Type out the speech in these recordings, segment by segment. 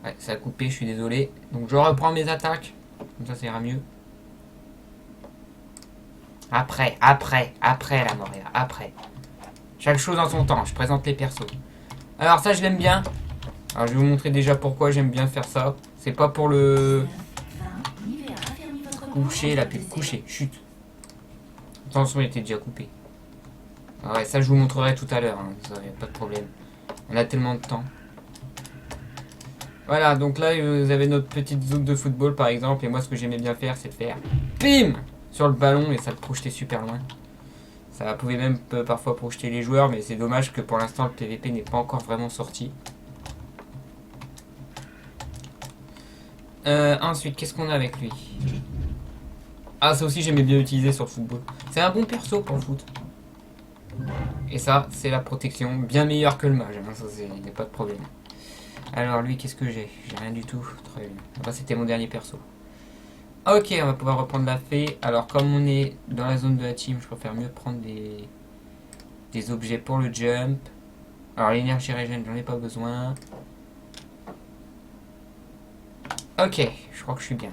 Ouais, ça a coupé, je suis désolé. Donc je reprends mes attaques. Comme ça ira mieux. Après la Moria, après. Chaque chose en son temps, je présente les persos. Alors ça je l'aime bien. Alors je vais vous montrer déjà pourquoi j'aime bien faire ça. C'est pas pour le coucher, la pub, coucher, chut. Attention, il était déjà coupé. Ah ouais, ça je vous montrerai tout à l'heure, hein, ça y a pas de problème. On a tellement de temps. Voilà, donc là vous avez notre petite zone de football par exemple, et moi ce que j'aimais bien faire c'est de faire PIM sur le ballon et ça le projetait super loin. Ça pouvait même parfois projeter les joueurs, mais c'est dommage que pour l'instant le PVP n'est pas encore vraiment sorti. Ensuite, qu'est-ce qu'on a avec lui? Ah, ça aussi j'aimais bien utiliser sur le football. C'est un bon perso pour le foot. Et ça, c'est la protection, bien meilleure que le mage, hein, ça il n'y a pas de problème. Alors lui, qu'est-ce que j'ai? J'ai rien du tout. Très bien. Enfin, c'était mon dernier perso. Ok, on va pouvoir reprendre la fée. Alors comme on est dans la zone de la team, je préfère mieux prendre des objets pour le jump. Alors l'énergie régène, j'en ai pas besoin. Ok, je crois que je suis bien.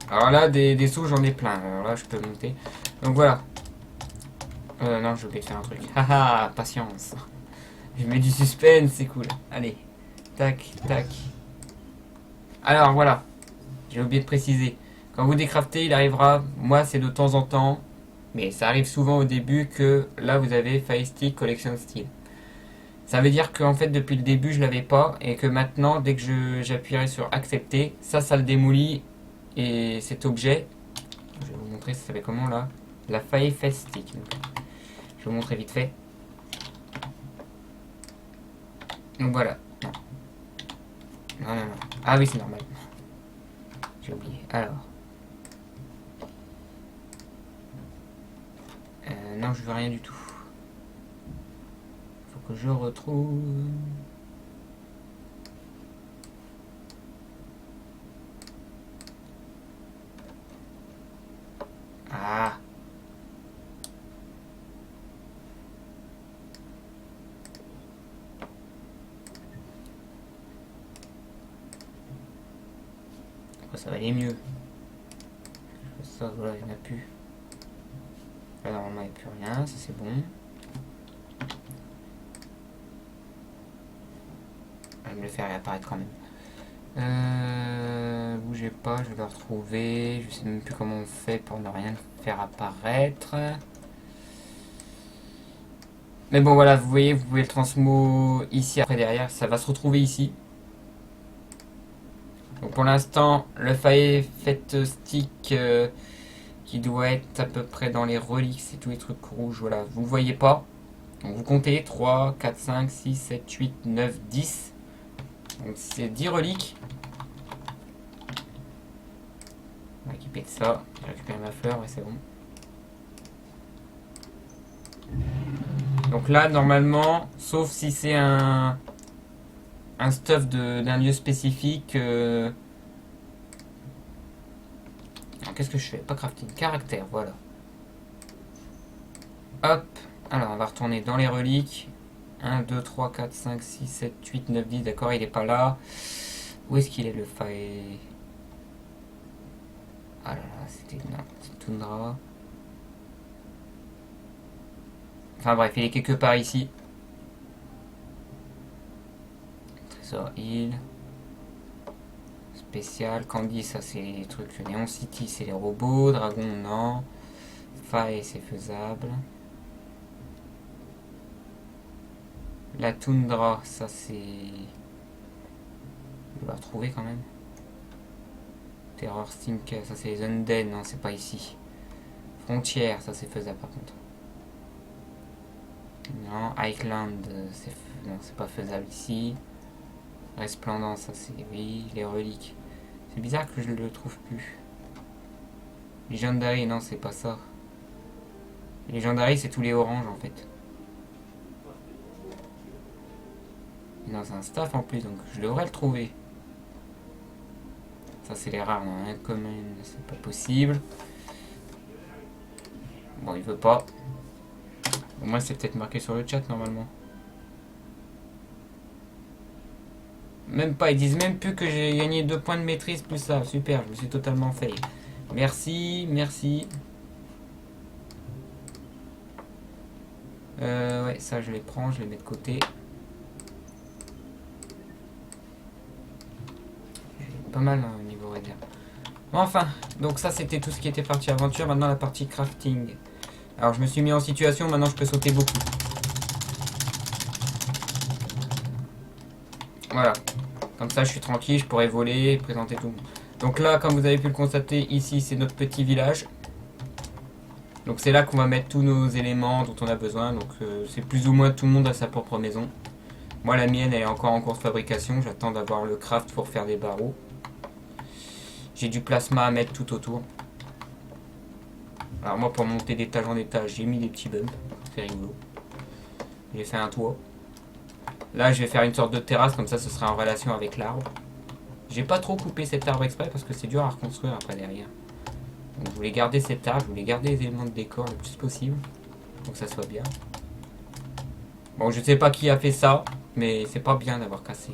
Alors là, des sauts, j'en ai plein. Alors là, je peux monter. Donc voilà. Non, j'ai oublié de faire un truc. Haha, patience. Je mets du suspense, c'est cool. Allez. Tac, tac. Alors voilà. J'ai oublié de préciser. Quand vous décraftez, il arrivera, moi c'est de temps en temps, mais ça arrive souvent au début que là vous avez Fire Stick Collection Steel. Ça veut dire qu'en fait depuis le début je l'avais pas et que maintenant dès que j'appuierai sur accepter, ça le démolit et cet objet, je vais vous montrer ça s'appelle comment là, la Fire Stick. Donc, je vais vous montrer vite fait. Donc voilà. Non. Non, non, non. Ah oui c'est normal. J'ai oublié. Alors. Non je veux rien du tout. Faut que je retrouve. Ah. Ça va aller mieux. Ça, voilà, il n'y en a plus. Là, normalement, il n'y a plus rien. Ça, c'est bon. Je vais me le faire réapparaître quand même. Bougez pas, je vais le retrouver. Je sais même plus comment on fait pour ne rien faire apparaître. Mais bon, voilà, vous voyez, vous pouvez le transmo ici. Après, derrière, ça va se retrouver ici. Donc, pour l'instant, le Fire Fête Stick qui doit être à peu près dans les reliques, c'est tous les trucs rouges. Voilà, vous ne voyez pas. Donc, vous comptez 3, 4, 5, 6, 7, 8, 9, 10. Donc, c'est 10 reliques. On va équiper de ça. J'ai récupéré ma fleur, ouais, c'est bon. Donc là, normalement, sauf si c'est un stuff d'un lieu spécifique. Qu'est-ce que je fais? Pas crafting, caractère, voilà. Hop. Alors, on va retourner dans les reliques. 1, 2, 3, 4, 5, 6, 7, 8, 9, 10. D'accord, il est pas là. Où est-ce qu'il est le faille? Ah là là, c'était une toundra. Enfin bref, il est quelque part ici. Trésor île. Spécial. Candy, ça c'est les trucs. Néon City, c'est les robots. Dragon, non. Faille, c'est faisable. La toundra, ça c'est. Je vais la retrouver quand même. Terror Stink, ça c'est les Undead, non, c'est pas ici. Frontière, ça c'est faisable par contre. Non, Highland, non, c'est pas faisable ici. Resplendant, ça c'est oui. Les reliques. C'est bizarre que je le trouve plus. Legendary, non, c'est pas ça. Legendary, c'est tous les oranges en fait. Non, c'est un staff en plus, donc je devrais le trouver. Ça, c'est les rares, non, uncommon, c'est pas possible. Bon, il veut pas. Au moins, c'est peut-être marqué sur le chat normalement. Même pas, ils disent même plus que j'ai gagné 2 points de maîtrise plus ça. Super, je me suis totalement fail. Merci, merci. Ouais, ça je les prends, je les mets de côté. Pas mal hein, au niveau réserve. Bon, enfin, donc ça c'était tout ce qui était partie aventure. Maintenant la partie crafting. Alors je me suis mis en situation, maintenant je peux sauter beaucoup. Voilà. Comme ça je suis tranquille, je pourrais voler, présenter tout. Donc là, comme vous avez pu le constater, ici c'est notre petit village. Donc c'est là qu'on va mettre tous nos éléments dont on a besoin. Donc c'est plus ou moins tout le monde a sa propre maison. Moi la mienne elle est encore en cours de fabrication. J'attends d'avoir le craft pour faire des barreaux. J'ai du plasma à mettre tout autour. Alors moi pour monter d'étage en étage j'ai mis des petits bumps. C'est rigolo. J'ai fait un toit. Là je vais faire une sorte de terrasse comme ça ce sera en relation avec l'arbre. J'ai pas trop coupé cet arbre exprès parce que c'est dur à reconstruire après derrière. Donc je voulais garder cet arbre, je voulais garder les éléments de décor le plus possible. Pour que ça soit bien. Bon je sais pas qui a fait ça, mais c'est pas bien d'avoir cassé.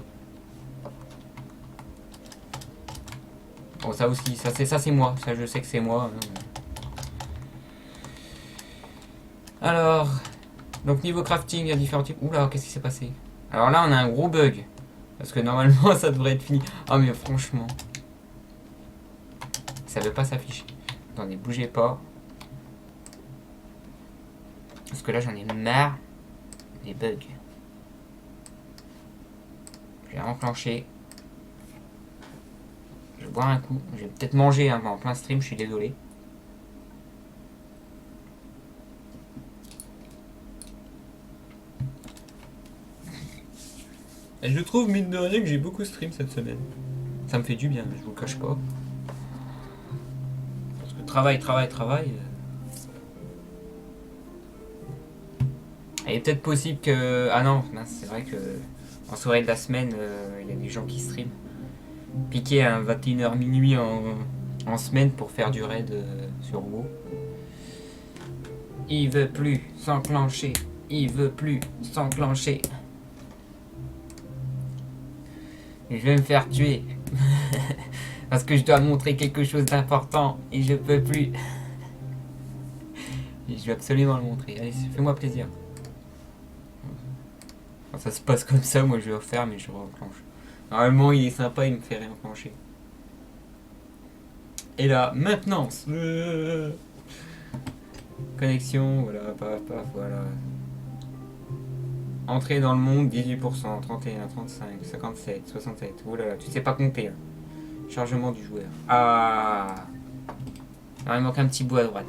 Bon ça aussi, ça c'est moi, ça je sais que c'est moi. Alors, donc niveau crafting, il y a différents types. Oula, qu'est-ce qui s'est passé? Alors là on a un gros bug. Parce que normalement ça devrait être fini. Ah mais franchement. Ça veut pas s'afficher. Attendez, bougez pas. Parce que là j'en ai marre des bugs. Je vais enclencher. Je vais boire un coup. Je vais peut-être manger hein, en plein stream, je suis désolé. Et je trouve, mine de rien, que j'ai beaucoup stream cette semaine. Ça me fait du bien, je vous le cache pas. Parce que travail. Il est peut-être possible que... Ah non, c'est vrai que en soirée de la semaine, il y a des gens qui streament. Piquer à 21h minuit en semaine pour faire du raid sur WoW. Il veut plus s'enclencher. Il veut plus s'enclencher. Et je vais me faire tuer. Parce que je dois montrer quelque chose d'important et je peux plus. Et je vais absolument le montrer. Allez, fais-moi plaisir. Quand ça se passe comme ça, moi je vais refaire mais je re-enclenche. Normalement il est sympa, il me fait réenclencher. Et là, maintenance. Connexion, voilà, paf, voilà. Entrée dans le monde, 18%, 31, 35, 57, 67. Oh là là, tu sais pas compter. Hein. Chargement du joueur. Ah. Alors, il manque un petit bout à droite.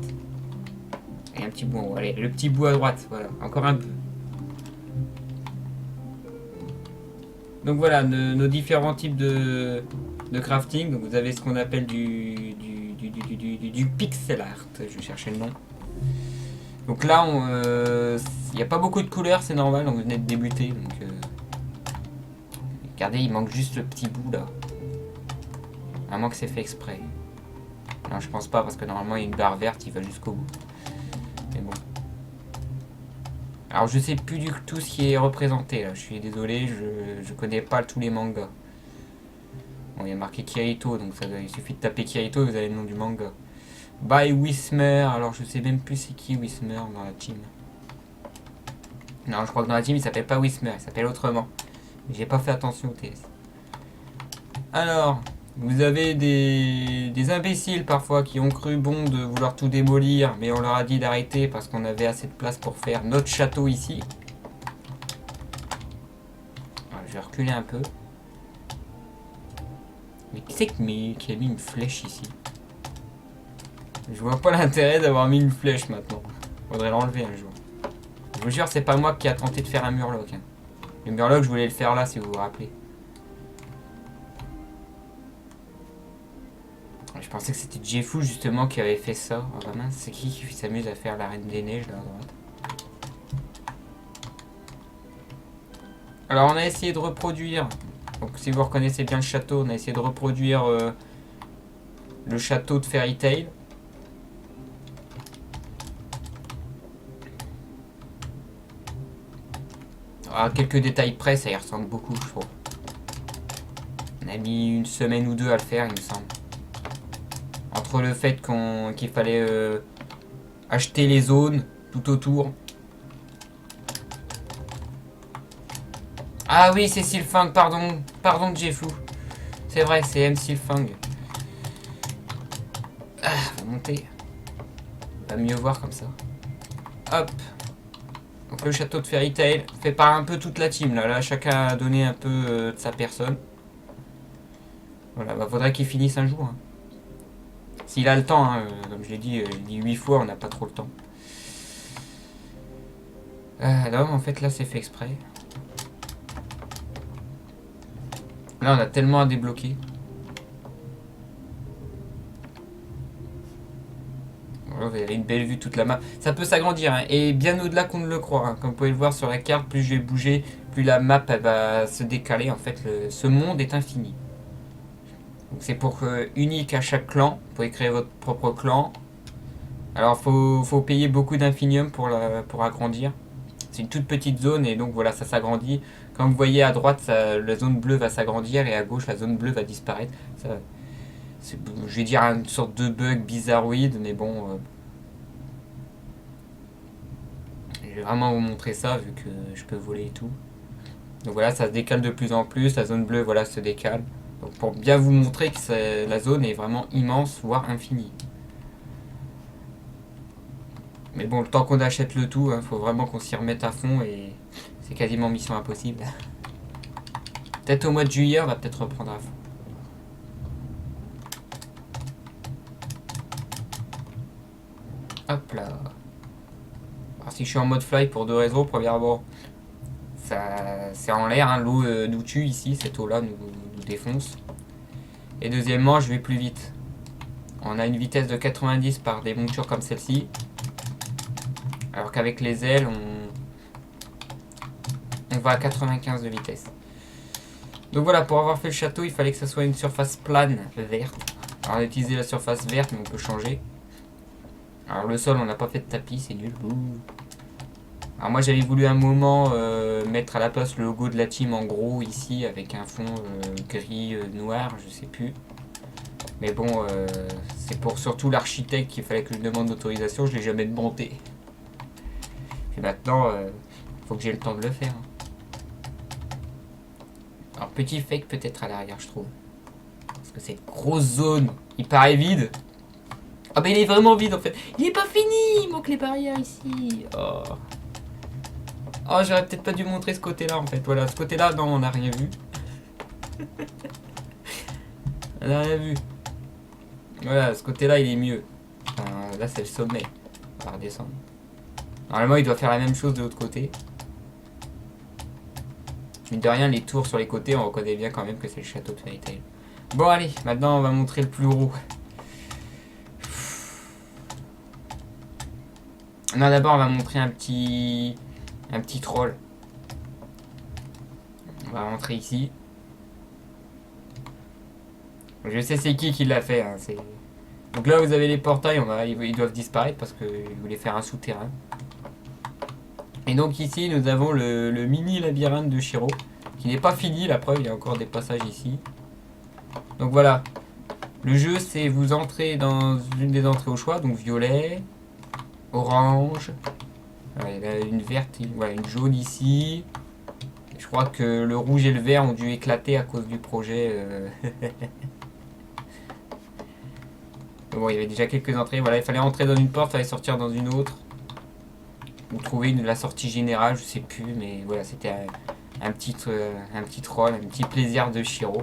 Et un petit bout en haut. Allez, le petit bout à droite, voilà. Encore un peu. Donc voilà, nos différents types de crafting. Donc vous avez ce qu'on appelle du pixel art. Je cherchais le nom. Donc là, il n'y a pas beaucoup de couleurs, c'est normal, donc vous venez de débuter. Donc, regardez, il manque juste le petit bout là. À moins que c'est fait exprès. Non, je pense pas, parce que normalement il y a une barre verte, il va jusqu'au bout. Mais bon. Alors je sais plus du tout ce qui est représenté là, je suis désolé, je connais pas tous les mangas. Bon, il y a marqué Kirito, donc il suffit de taper Kirito et vous avez le nom du manga. By Wismer, alors je sais même plus c'est qui Wismer dans la team. Non, je crois que dans la team il s'appelle pas Wismer, il s'appelle autrement. J'ai pas fait attention au TS. Alors, vous avez des imbéciles parfois qui ont cru bon de vouloir tout démolir, mais on leur a dit d'arrêter parce qu'on avait assez de place pour faire notre château ici. Alors, je vais reculer un peu. Mais qui c'est qui a mis une flèche ici? Je vois pas l'intérêt d'avoir mis une flèche maintenant. Faudrait l'enlever un jour. Je vous jure, c'est pas moi qui a tenté de faire un murloc. Hein. Le murloc, je voulais le faire là, si vous vous rappelez. Je pensais que c'était Jeffou justement qui avait fait ça. Oh bah mince, c'est qui s'amuse à faire la Reine des Neiges là à droite? Alors on a essayé de reproduire. Donc si vous reconnaissez bien le château, on a essayé de reproduire le château de Fairy Tail. À quelques détails près, ça y ressemble beaucoup, je trouve. On a mis une semaine ou deux à le faire, il me semble. Entre le fait qu'il fallait acheter les zones tout autour. Ah oui, c'est Sylphang, pardon. Pardon que j'ai flou. C'est vrai, c'est M. Sylphang. Ah, on va monter. On va mieux voir comme ça. Hop. Donc le château de Fairy Tail fait par un peu toute la team. Là chacun a donné un peu de sa personne. Voilà, bah faudrait qu'il finisse un jour. Hein. S'il a le temps, hein, comme je l'ai dit 8 fois, on n'a pas trop le temps. Non, en fait là c'est fait exprès. Là on a tellement à débloquer. Vous avez une belle vue toute la map. Ça peut s'agrandir hein, et bien au-delà qu'on ne le croit. Hein. Comme vous pouvez le voir sur la carte, plus je vais bouger, plus la map elle va se décaler. En fait, ce monde est infini. C'est pour unique à chaque clan. Vous pouvez créer votre propre clan. Alors faut payer beaucoup d'infinium pour agrandir. C'est une toute petite zone et donc voilà, ça s'agrandit. Comme vous voyez à droite, la zone bleue va s'agrandir et à gauche, la zone bleue va disparaître. Ça, je vais dire une sorte de bug bizarroïde, mais bon. Je vais vraiment vous montrer ça vu que je peux voler et tout. Donc voilà, ça se décale de plus en plus. La zone bleue, voilà, se décale. Donc pour bien vous montrer que la zone est vraiment immense, voire infinie. Mais bon, le temps qu'on achète le tout, faut vraiment qu'on s'y remette à fond et c'est quasiment mission impossible. Peut-être au mois de juillet, on va peut-être reprendre à fond. Hop là. Alors si je suis en mode fly pour deux raisons. Premièrement, c'est en l'air, hein, l'eau nous tue ici, cette eau-là nous défonce. Et deuxièmement, je vais plus vite. On a une vitesse de 90 par des montures comme celle-ci. Alors qu'avec les ailes, on va à 95 de vitesse. Donc voilà, pour avoir fait le château, il fallait que ça soit une surface plane verte. Alors on a utilisé la surface verte, mais on peut changer. Alors le sol, on n'a pas fait de tapis, c'est nul. Alors moi j'avais voulu un moment mettre à la place le logo de la team en gros ici avec un fond gris noir, je sais plus. Mais bon, c'est pour surtout l'architecte qu'il fallait que je demande l'autorisation, je l'ai jamais demandé. Et maintenant, faut que j'ai le temps de le faire. Alors petit fake peut-être à l'arrière je trouve. Parce que cette grosse zone, il paraît vide. Ah bah il est vraiment vide en fait. Il est pas fini, il manque les barrières ici. Oh. Oh, j'aurais peut-être pas dû montrer ce côté-là en fait. Voilà, ce côté-là, non, on n'a rien vu. On n'a rien vu. Voilà, ce côté-là, il est mieux. Enfin, là, c'est le sommet. On va redescendre. Normalement, il doit faire la même chose de l'autre côté. Mine de rien, les tours sur les côtés, on reconnaît bien quand même que c'est le château de Fairy Tail. Bon, allez, maintenant, on va montrer le plus gros. Non, d'abord, on va montrer un petit troll. On va rentrer ici. Je sais c'est qui l'a fait. Hein, donc là, vous avez les portails, ils doivent disparaître parce qu'ils voulaient faire un souterrain. Et donc ici, nous avons le mini labyrinthe de Shiro, qui n'est pas fini, la preuve, il y a encore des passages ici. Donc voilà. Le jeu, c'est vous entrez dans une des entrées au choix, donc violet, orange, il y a une verte, voilà, une jaune ici. Je crois que le rouge et le vert ont dû éclater à cause du projet. Bon, il y avait déjà quelques entrées. Voilà, il fallait entrer dans une porte, il fallait sortir dans une autre. Ou trouver la sortie générale, je sais plus, mais voilà, c'était un petit troll, un petit plaisir de Shiro.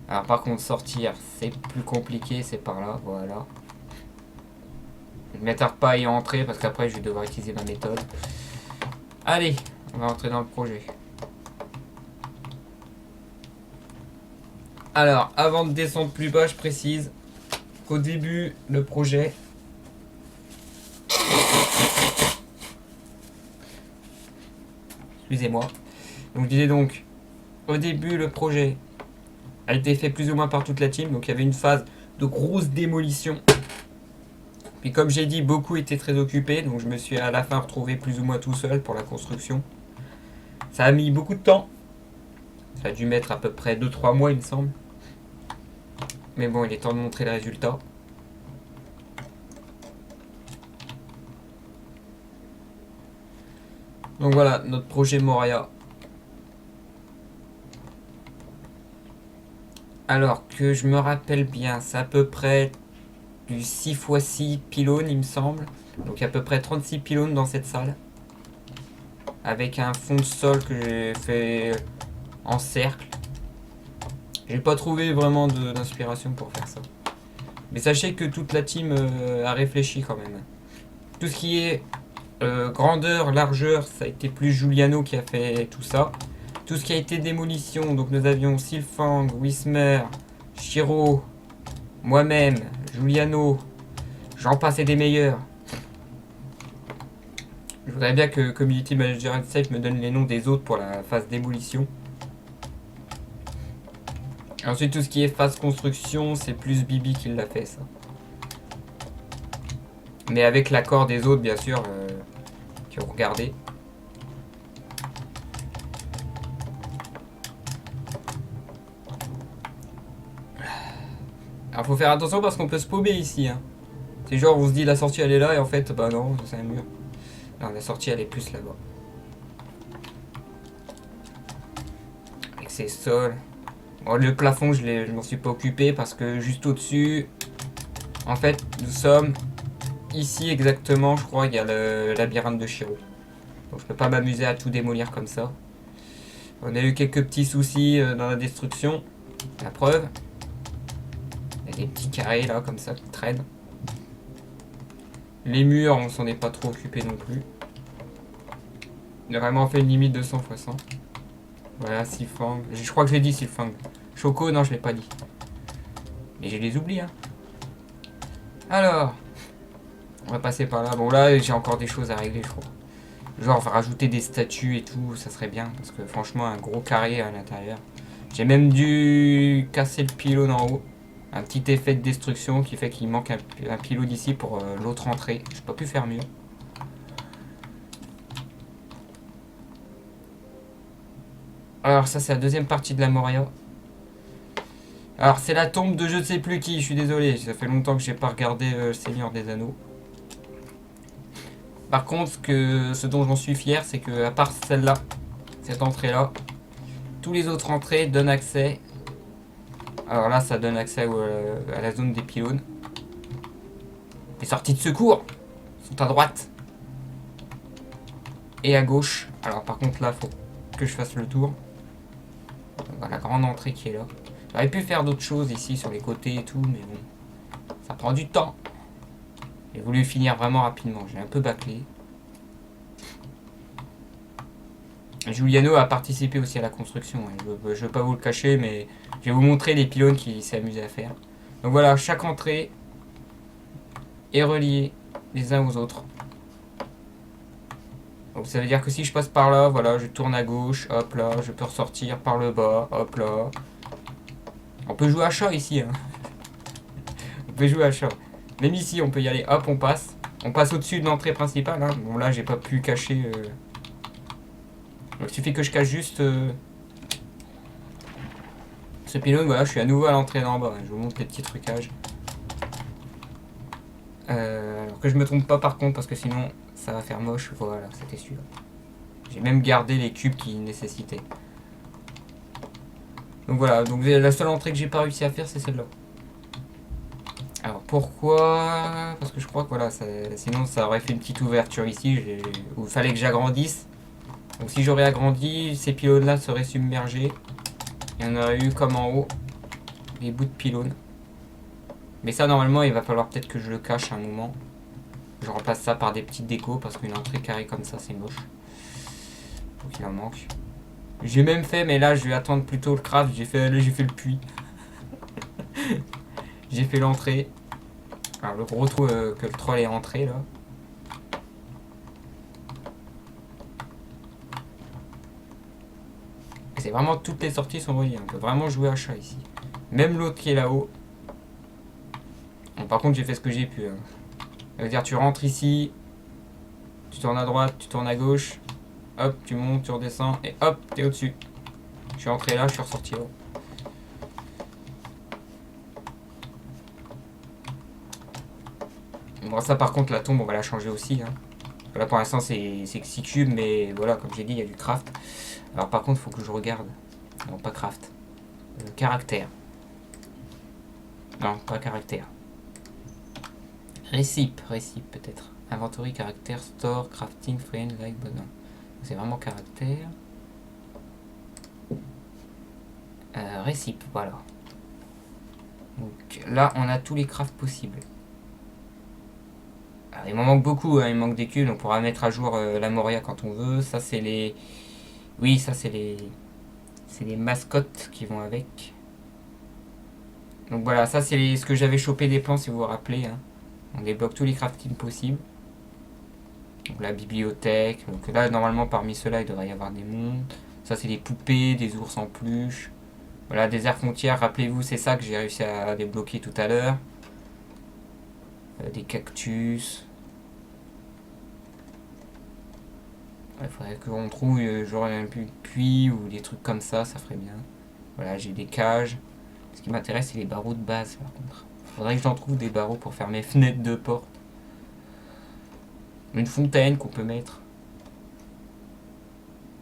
Alors par contre, sortir, c'est plus compliqué, c'est par là, voilà. Je ne m'attarde pas à y entrer parce qu'après, je vais devoir utiliser ma méthode. Allez, on va entrer dans le projet. Alors, avant de descendre plus bas, je précise qu'au début, le projet... Excusez-moi. Donc, je disais donc, au début, le projet a été fait plus ou moins par toute la team. Donc, il y avait une phase de grosse démolition. Puis, comme j'ai dit, beaucoup étaient très occupés. Donc, je me suis à la fin retrouvé plus ou moins tout seul pour la construction. Ça a mis beaucoup de temps. Ça Ça a dû mettre à peu près 2-3 mois, il me semble. Mais bon, il est temps de montrer le résultat. Donc voilà, notre projet Moria. Alors que je me rappelle bien, c'est à peu près du 6x6 pylônes, il me semble. Donc il y a à peu près 36 pylônes dans cette salle. Avec un fond de sol que j'ai fait en cercle. J'ai pas trouvé vraiment d'inspiration pour faire ça. Mais sachez que toute la team a réfléchi quand même. Tout ce qui est grandeur, largeur, ça a été plus Giuliano qui a fait tout ça. Tout ce qui a été démolition, donc nous avions Sylphang, Wismer, Shiro, moi-même, Giuliano, j'en passe et des meilleurs. Je voudrais bien que Community Manager Safe me donne les noms des autres pour la phase démolition. Ensuite, tout ce qui est phase construction, c'est plus Bibi qui l'a fait, ça. Mais avec l'accord des autres, bien sûr, qui ont regardé. Alors, faut faire attention parce qu'on peut se paumer ici. Hein. C'est genre, on se dit la sortie elle est là et en fait, bah non, c'est un mur. Non, la sortie elle est plus là-bas. Avec ces sols. Bon, le plafond, je m'en suis pas occupé parce que juste au-dessus, en fait, nous sommes ici exactement, je crois, il y a le labyrinthe de Shiro. Donc je peux pas m'amuser à tout démolir comme ça. On a eu quelques petits soucis dans la destruction. La preuve. Il y a des petits carrés là, comme ça, qui traînent. Les murs, on s'en est pas trop occupé non plus. On a vraiment fait une limite de 100 x 100. Voilà, Sylphang. Je crois que j'ai dit Sylphang. Choco, non, je l'ai pas dit. Mais je les oublie, hein. Alors, on va passer par là. Bon, là, j'ai encore des choses à régler, je crois. Genre, rajouter des statues et tout, ça serait bien. Parce que franchement, un gros carré à l'intérieur. J'ai même dû casser le pylône en haut. Un petit effet de destruction qui fait qu'il manque un pylône ici pour l'autre entrée. Je peux pas pu faire mieux. Alors, ça, c'est la deuxième partie de la Moria. Alors, c'est la tombe de je ne sais plus qui, je suis désolé. Ça fait longtemps que j'ai pas regardé le Seigneur des Anneaux. Par contre, ce dont j'en suis fier, c'est que, à part celle-là, cette entrée-là, tous les autres entrées donnent accès. Alors là, ça donne accès à la zone des pylônes. Les sorties de secours sont à droite et à gauche. Alors par contre, là, faut que je fasse le tour. Voilà, la grande entrée qui est là. J'aurais pu faire d'autres choses ici sur les côtés et tout, mais bon, ça prend du temps. J'ai voulu finir vraiment rapidement. J'ai un peu bâclé. Giuliano a participé aussi à la construction. Je ne vais pas vous le cacher, mais je vais vous montrer les pylônes qu'il s'est amusé à faire. Donc voilà, chaque entrée est reliée les uns aux autres. Donc ça veut dire que si je passe par là, voilà, je tourne à gauche, hop là, je peux ressortir par le bas, hop là. On peut jouer à chat ici. Hein. On peut jouer à chat. Même ici, on peut y aller, hop, on passe. On passe au-dessus de l'entrée principale. Hein. Bon là, j'ai pas pu cacher... Donc il suffit que je cache juste ce pylône. Voilà, je suis à nouveau à l'entrée d'en bas. Je vous montre les petits trucages. Alors que je me trompe pas par contre, parce que sinon ça va faire moche. Voilà, c'était sûr. J'ai même gardé les cubes qui nécessitaient. Donc voilà, donc la seule entrée que j'ai pas réussi à faire, c'est celle-là. Alors pourquoi? Parce que je crois que voilà, sinon ça aurait fait une petite ouverture ici où il fallait que j'agrandisse. Donc si j'aurais agrandi, ces pylônes-là seraient submergés. Il y en aurait eu comme en haut, des bouts de pylônes. Mais ça, normalement, il va falloir peut-être que je le cache un moment. Je remplace ça par des petites décos, parce qu'une entrée carrée comme ça, c'est moche. Donc il en manque. J'ai même fait, mais là, je vais attendre plutôt le craft. J'ai fait le puits. J'ai fait l'entrée. Alors, le gros trou que le troll est rentré, là. C'est vraiment toutes les sorties sont reliées. On peut vraiment jouer à chat ici. Même l'autre qui est là-haut. Bon, par contre, j'ai fait ce que j'ai pu. Hein. Ça veut dire, tu rentres ici, tu tournes à droite, tu tournes à gauche, hop, tu montes, tu redescends, et hop, t'es au-dessus. Je suis entré là, je suis ressorti là. Bon, ça par contre, la tombe, on va la changer aussi. Hein. Voilà, pour l'instant, c'est 6 cubes, mais voilà, comme j'ai dit, il y a du craft. Alors par contre, il faut que je regarde. Non, pas craft. Caractère. Non, pas caractère. Récip peut-être. Inventory, caractère, store, crafting, friend, like, bon, non. C'est vraiment caractère. Récip, voilà. Donc là, on a tous les crafts possibles. Alors, il m'en manque beaucoup, hein, il manque des cubes, on pourra mettre à jour la Moria quand on veut. Ça, c'est les... Oui, ça, c'est les... C'est les mascottes qui vont avec. Donc voilà, ça, c'est ce que j'avais chopé des plans, si vous vous rappelez. Hein. On débloque tous les craftings possibles. Donc la bibliothèque. Donc là, normalement, parmi ceux-là, il devrait y avoir des mondes. Ça, c'est des poupées, des ours en peluche. Voilà, des aires frontières. Rappelez-vous, c'est ça que j'ai réussi à débloquer tout à l'heure. Des cactus. Il faudrait qu'on trouve genre un puits ou des trucs comme ça ferait bien. Voilà, j'ai des cages. Ce qui m'intéresse, c'est les barreaux de base par contre. Faudrait que j'en trouve des barreaux pour faire mes fenêtres de porte. Une fontaine qu'on peut mettre.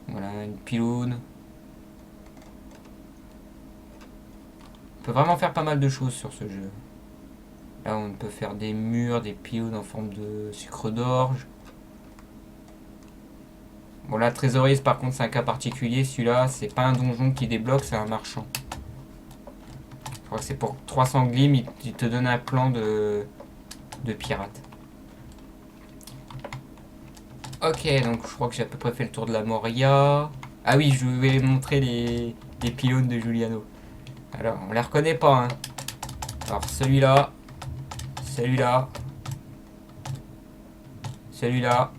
Voilà, une pylône. On peut vraiment faire pas mal de choses sur ce jeu. Là, on peut faire des murs, des pylônes en forme de sucre d'orge. Bon, la trésorerie, par contre, c'est un cas particulier. Celui-là, c'est pas un donjon qui débloque, c'est un marchand. Je crois que c'est pour 300 glims, il te donne un plan de pirate. Ok, donc je crois que j'ai à peu près fait le tour de la Moria. Ah oui, je vais montrer les pylônes de Giuliano. Alors, on les reconnaît pas, hein. Alors, celui-là, celui-là, celui-là,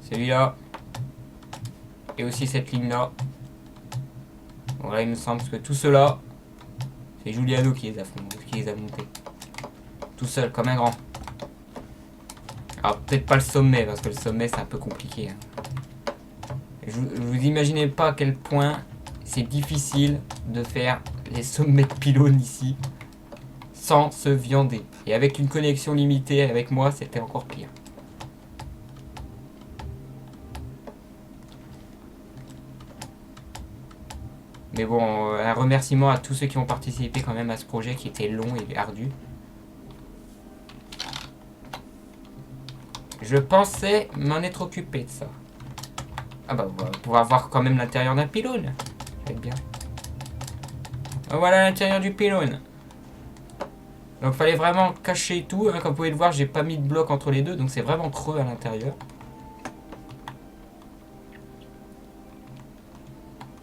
celui-là, et aussi cette ligne-là. Bon, là, il me semble que tout cela, c'est Giuliano qui les a montés. Tout seul, comme un grand. Alors, peut-être pas le sommet, parce que le sommet, c'est un peu compliqué. Hein. Vous imaginez pas à quel point c'est difficile de faire les sommets de pylônes ici sans se viander. Et avec une connexion limitée avec moi, c'était encore pire. Mais bon, un remerciement à tous ceux qui ont participé quand même à ce projet qui était long et ardu. Je pensais m'en être occupé de ça. Ah bah on va pouvoir voir quand même l'intérieur d'un pylône. Ça va être bien. Voilà l'intérieur du pylône. Donc fallait vraiment cacher tout. Hein. Comme vous pouvez le voir, j'ai pas mis de bloc entre les deux. Donc c'est vraiment creux à l'intérieur.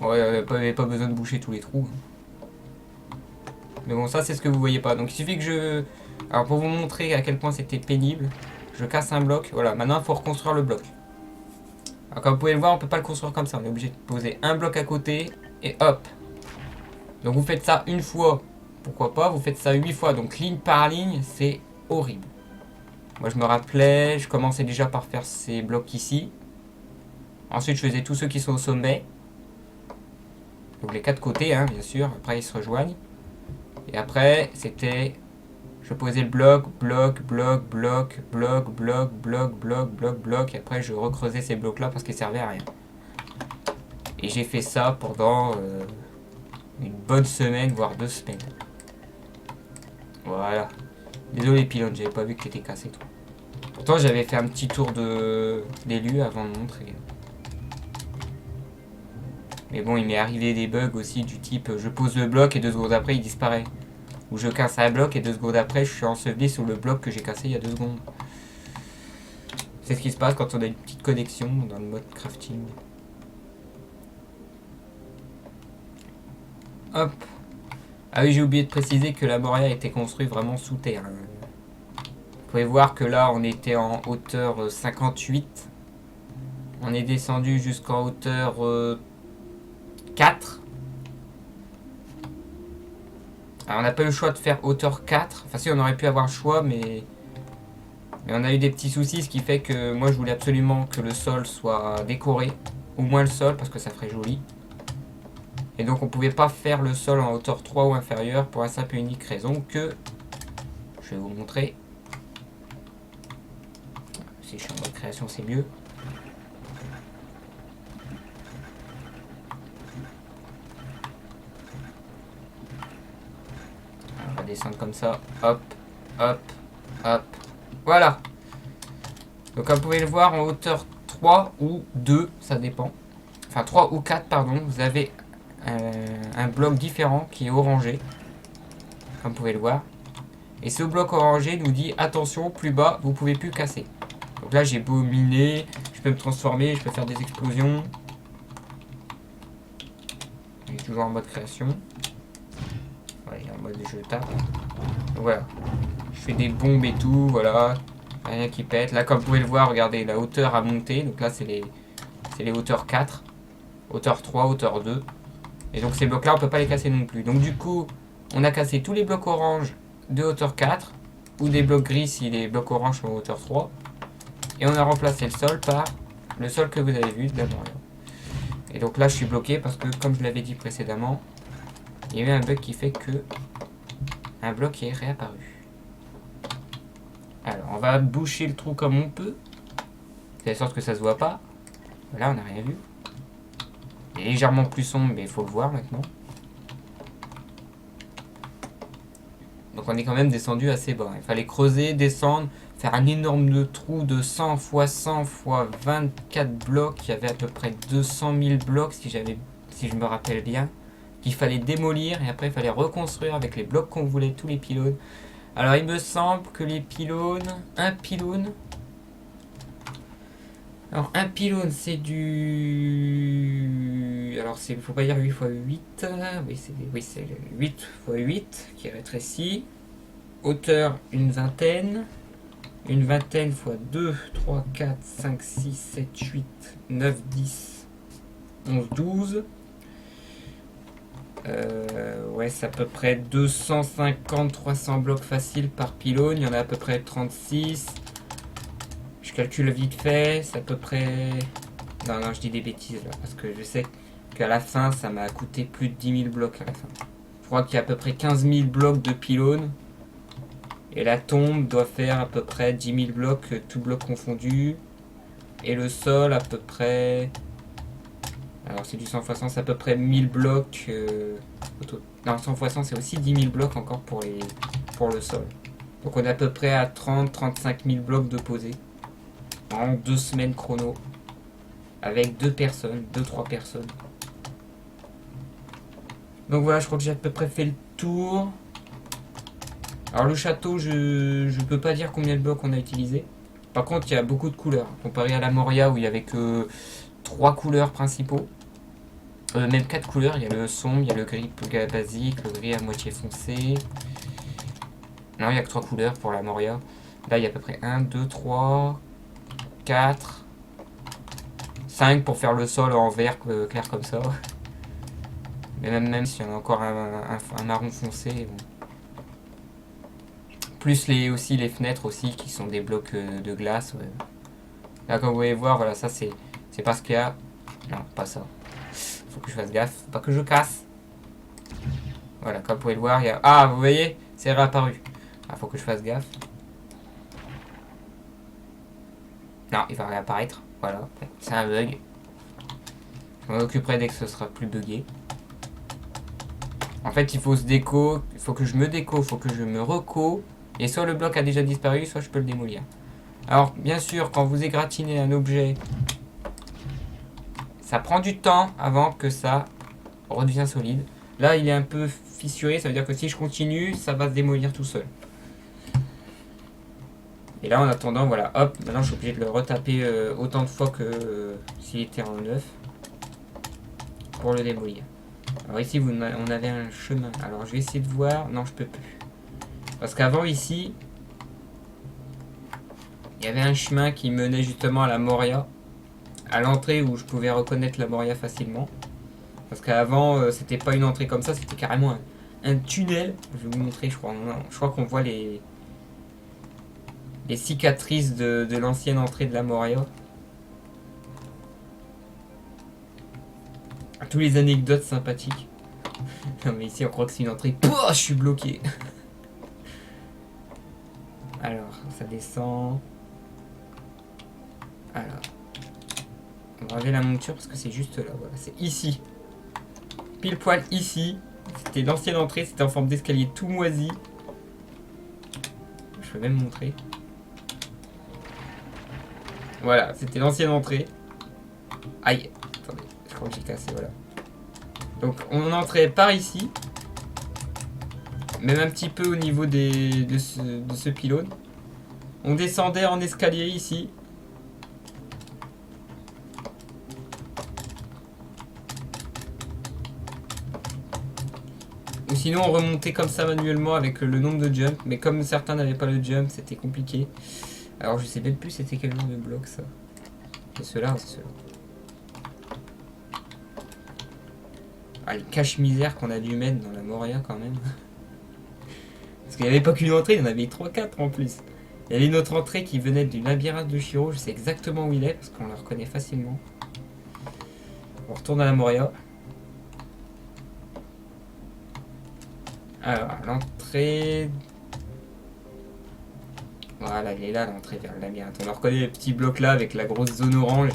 Ouais, pas besoin de boucher tous les trous. Mais bon, ça c'est ce que vous voyez pas. Donc il suffit que je... Alors pour vous montrer à quel point c'était pénible, je casse un bloc. Voilà, maintenant il faut reconstruire le bloc. Alors comme vous pouvez le voir, on peut pas le construire comme ça. On est obligé de poser un bloc à côté et hop. Donc vous faites ça une fois, pourquoi pas. Vous faites ça 8 fois, donc ligne par ligne, c'est horrible. Moi je me rappelais, je commençais déjà par faire ces blocs ici. Ensuite je faisais tous ceux qui sont au sommet. Donc les 4 côtés, hein, bien sûr. Après ils se rejoignent. Et après c'était... Je posais le bloc, bloc, bloc, bloc, bloc, bloc, bloc, bloc, bloc, bloc. Et après je recreusais ces blocs là parce qu'ils servaient à rien. Et j'ai fait ça pendant une bonne semaine, voire 2 semaines. Voilà. Désolé pylône, j'avais pas vu que t'étais cassé toi. Pourtant j'avais fait un petit tour des lieux avant de montrer. Mais bon, il m'est arrivé des bugs aussi du type je pose le bloc et 2 secondes après il disparaît. Ou je casse un bloc et 2 secondes après je suis enseveli sur le bloc que j'ai cassé il y a 2 secondes. C'est ce qui se passe quand on a une petite connexion dans le mode crafting. Hop. Ah oui, j'ai oublié de préciser que la Moria a été construite vraiment sous terre. Vous pouvez voir que là on était en hauteur 58. On est descendu jusqu'en hauteur 4. Alors on n'a pas eu le choix de faire hauteur 4. Enfin si, on aurait pu avoir le choix, mais on a eu des petits soucis, ce qui fait que moi je voulais absolument que le sol soit décoré. Au moins le sol, parce que ça ferait joli. Et donc on pouvait pas faire le sol en hauteur 3 ou inférieure pour la simple et unique raison que... Je vais vous montrer. Si je suis en mode création, c'est mieux. On va descendre comme ça. Hop, hop, hop. Voilà. Donc comme vous pouvez le voir, en hauteur 3 ou 2, ça dépend. Enfin 3 ou 4, pardon. Vous avez un bloc différent qui est orangé. Comme vous pouvez le voir. Et ce bloc orangé nous dit attention, plus bas, vous pouvez plus casser. Donc là j'ai beau miner, je peux me transformer, je peux faire des explosions. Il est toujours en mode création. Ouais, il est en mode je tape. Donc voilà. Je fais des bombes et tout, voilà. Rien qui pète. Là comme vous pouvez le voir, regardez, la hauteur a monté. Donc là c'est les hauteurs 4. Hauteur 3, hauteur 2. Et donc ces blocs là on peut pas les casser non plus. Donc du coup on a cassé tous les blocs orange de hauteur 4 ou des blocs gris si les blocs orange sont en hauteur 3 et on a remplacé le sol par le sol que vous avez vu de la Moria. Et donc là je suis bloqué parce que comme je l'avais dit précédemment, il y a eu un bug qui fait que un bloc est réapparu. Alors on va boucher le trou comme on peut, de sorte que ça se voit pas. Là on n'a rien vu. Il est légèrement plus sombre mais il faut le voir maintenant. Donc on est quand même descendu assez bas. Il fallait creuser, descendre, faire un énorme trou de 100 x 100 x 24 blocs. Il y avait à peu près 200 000 blocs si je me rappelle bien. Qu'il fallait démolir et après il fallait reconstruire avec les blocs qu'on voulait, tous les pylônes. Alors il me semble que les pylônes... Un pylône... Alors un pylône c'est du... Alors il faut pas dire 8 x 8. Oui c'est 8 x 8 qui rétrécit. Hauteur une vingtaine. Une vingtaine x 2, 3, 4, 5, 6, 7, 8, 9, 10, 11, 12. Ouais, c'est à peu près 250-300 blocs faciles par pylône. Il y en a à peu près 36. Je calcule vite fait. C'est à peu près... Non, je dis des bêtises là. Parce que je sais qu'à la fin, ça m'a coûté plus de 10 000 blocs à la fin. Je crois qu'il y a à peu près 15 000 blocs de pylônes. Et la tombe doit faire à peu près 10 000 blocs, tout bloc confondu. Et le sol à peu près... Alors c'est du 100 x 100, c'est à peu près 1000 blocs. Non, 100 x 100 c'est aussi 10 000 blocs encore pour le sol. Donc on est à peu près à 30-35 000 blocs de posés. En 2 semaines chrono. Avec 2-3 personnes. Donc voilà, je crois que j'ai à peu près fait le tour. Alors le château, je peux pas dire combien de blocs on a utilisé. Par contre, il y a beaucoup de couleurs. Comparé à la Moria où il y avait que 3 couleurs principaux. Même 4 couleurs. Il y a le sombre, il y a le gris basique, le gris à moitié foncé. Non, il n'y a que 3 couleurs pour la Moria. Là, il y a à peu près 1, 2, 3, 4, 5 pour faire le sol en vert clair comme ça. Mais même s'il y en a encore un marron foncé. Bon. Plus aussi les fenêtres aussi qui sont des blocs de glace. Ouais. Là comme vous pouvez voir, voilà, ça c'est parce qu'il y a... Non, pas ça. Faut que je fasse gaffe, faut pas que je casse. Voilà, comme vous pouvez le voir, il y a... Ah, vous voyez, c'est réapparu. Ah, faut que je fasse gaffe. Non, il va réapparaître. Voilà, c'est un bug. Je m'en occuperai dès que ce sera plus bugué. En fait, il faut se déco, il faut que je me déco, il faut que je me reco. Et soit le bloc a déjà disparu, soit je peux le démolir. Alors, bien sûr, quand vous égratignez un objet, ça prend du temps avant que ça redevienne solide. Là, il est un peu fissuré, ça veut dire que si je continue, ça va se démolir tout seul. Et là, en attendant, voilà, hop, maintenant je suis obligé de le retaper autant de fois que s'il était en neuf pour le démolir. Alors ici, on avait un chemin. Alors, je vais essayer de voir. Non, je peux plus. Parce qu'avant, ici, il y avait un chemin qui menait justement à la Moria. À l'entrée où je pouvais reconnaître la Moria facilement. Parce qu'avant, c'était pas une entrée comme ça, c'était carrément un tunnel. Je vais vous montrer, je crois qu'on voit les cicatrices de l'ancienne entrée de la Moria. tous les anecdotes sympathiques. Non mais ici on croit que c'est une entrée. Pouah, je suis bloqué. Alors, ça descend. Alors. On va enlever la monture parce que c'est juste là. Voilà, c'est ici. Pile poil ici. C'était l'ancienne entrée, c'était en forme d'escalier tout moisi. Je peux même montrer. Voilà, c'était l'ancienne entrée. Aïe, attendez, je crois que j'ai cassé, voilà. Donc on entrait par ici. Même un petit peu au niveau de ce pylône. On descendait en escalier ici. Ou sinon on remontait comme ça manuellement avec le nombre de jumps. Mais comme certains n'avaient pas le jump, c'était compliqué. Alors je sais même plus c'était quel genre de bloc ça. C'est ceux-là, c'est ceux-là. Ah, les cache-misères qu'on a dû mettre dans la Moria quand même. Parce qu'il n'y avait pas qu'une entrée, il y en avait 3-4 en plus. Il y avait une autre entrée qui venait du labyrinthe de Shiro, je sais exactement où il est parce qu'on la reconnaît facilement. On retourne à la Moria. Alors, l'entrée... Voilà, elle est là, l'entrée vers le labyrinthe. On reconnaît le petit bloc là avec la grosse zone orange.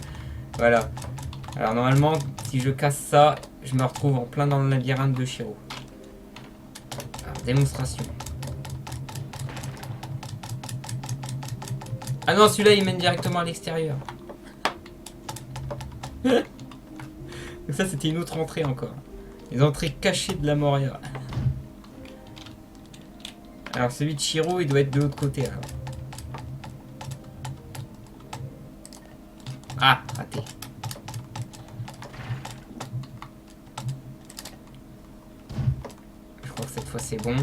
Voilà. Alors normalement, si je casse ça, je me retrouve en plein dans le labyrinthe de Shiro. Alors, démonstration. Ah non, celui-là, il mène directement à l'extérieur. Donc ça, c'était une autre entrée encore. Les entrées cachées de la Moria. Alors celui de Shiro, il doit être de l'autre côté alors. Ah, raté. Je crois que cette fois c'est bon.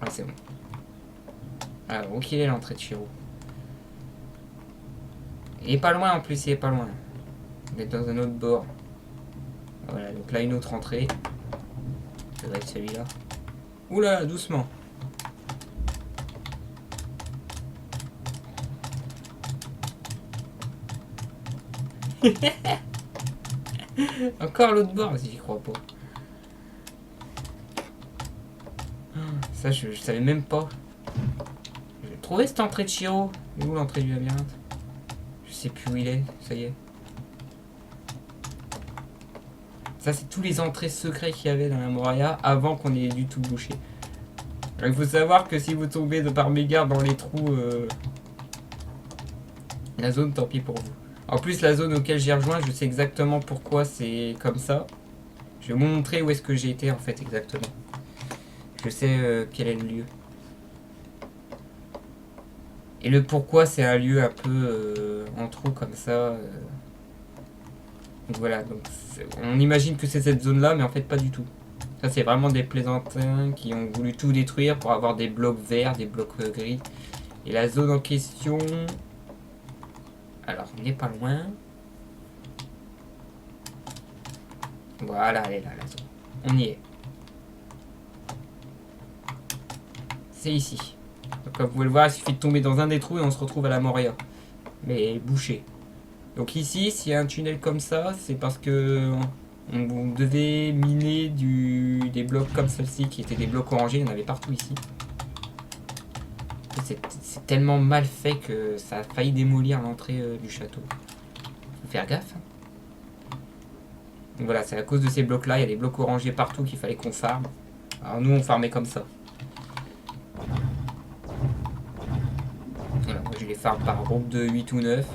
Ah, c'est bon. Alors, où qu'il est l'entrée de Shiro? Il est pas loin en plus, il est pas loin. Il est dans un autre bord. Voilà, donc là une autre entrée. Ça doit être celui-là. Oula, doucement. Encore l'autre bord, si j'y crois pas. Ça, je savais même pas. J'ai trouvé cette entrée de Shiro. Et où l'entrée du labyrinthe? Je sais plus où il est, ça y est. Ça, c'est tous les entrées secrets qu'il y avait dans la Moria avant qu'on ait du tout bouché. Alors, il faut savoir que si vous tombez de par mégarde dans les trous, la zone, tant pis pour vous. En plus, la zone auquel j'ai rejoint, je sais exactement pourquoi c'est comme ça. Je vais vous montrer où est-ce que j'ai été en fait exactement. Je sais quel est le lieu. Et le pourquoi c'est un lieu un peu en trou comme ça. Donc voilà, donc on imagine que c'est cette zone là, mais en fait pas du tout. Ça c'est vraiment des plaisantins qui ont voulu tout détruire pour avoir des blocs verts, des blocs gris. Et la zone en question... Alors on n'est pas loin. Voilà, elle est là la zone. On y est. C'est ici. Donc comme vous pouvez le voir, il suffit de tomber dans un des trous et on se retrouve à la Moria. Mais bouché. Donc ici, s'il y a un tunnel comme ça, c'est parce que on devait miner des blocs comme celle-ci, qui étaient des blocs orangés, il y en avait partout ici. C'est tellement mal fait que ça a failli démolir l'entrée du château. Faut faire gaffe. Donc voilà, c'est à cause de ces blocs-là, il y a des blocs orangés partout qu'il fallait qu'on farme. Alors nous, on farmait comme ça. Voilà, moi je les farme par groupe de 8 ou 9.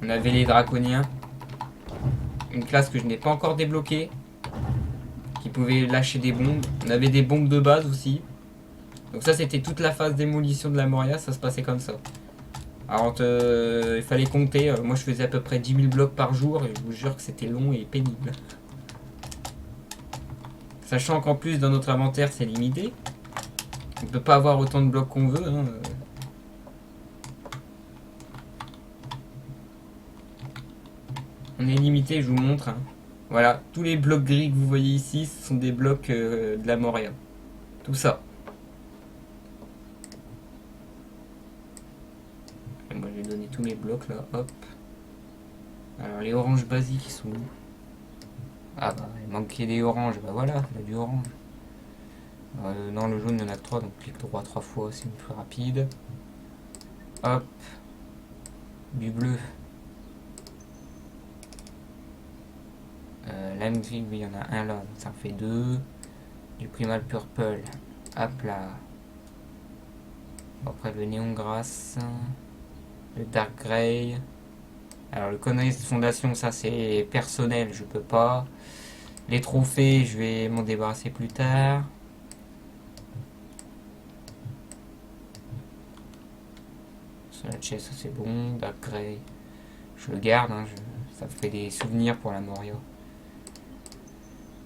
On avait les draconiens. Une classe que je n'ai pas encore débloquée. Qui pouvait lâcher des bombes. On avait des bombes de base aussi. Donc ça c'était toute la phase démolition de la Moria. Ça se passait comme ça. Alors il fallait compter. Moi je faisais à peu près 10 000 blocs par jour. Et je vous jure que c'était long et pénible. Sachant qu'en plus dans notre inventaire c'est limité. On ne peut pas avoir autant de blocs qu'on veut. Hein. On est limité, je vous montre. Hein. Voilà, tous les blocs gris que vous voyez ici, ce sont des blocs de la Moria. Tout ça. Et moi, je vais donner tous mes blocs là, hop. Alors les oranges basiques ils sont où? Ah bah il manquait des oranges, bah voilà, il y a du orange. Non le jaune il y en a que 3, donc clique droit 3 fois, c'est plus rapide. Hop. Du bleu. Lime green, oui il y en a un là, donc ça en fait 2. Du primal purple. Hop là. Bon, après le néon grasse. Le dark gray. Alors le conneries de fondation ça c'est personnel, je peux pas. Les trophées je vais m'en débarrasser plus tard. Chest ça c'est bon. Dark gray je le garde, hein, ça fait des souvenirs pour la Moria.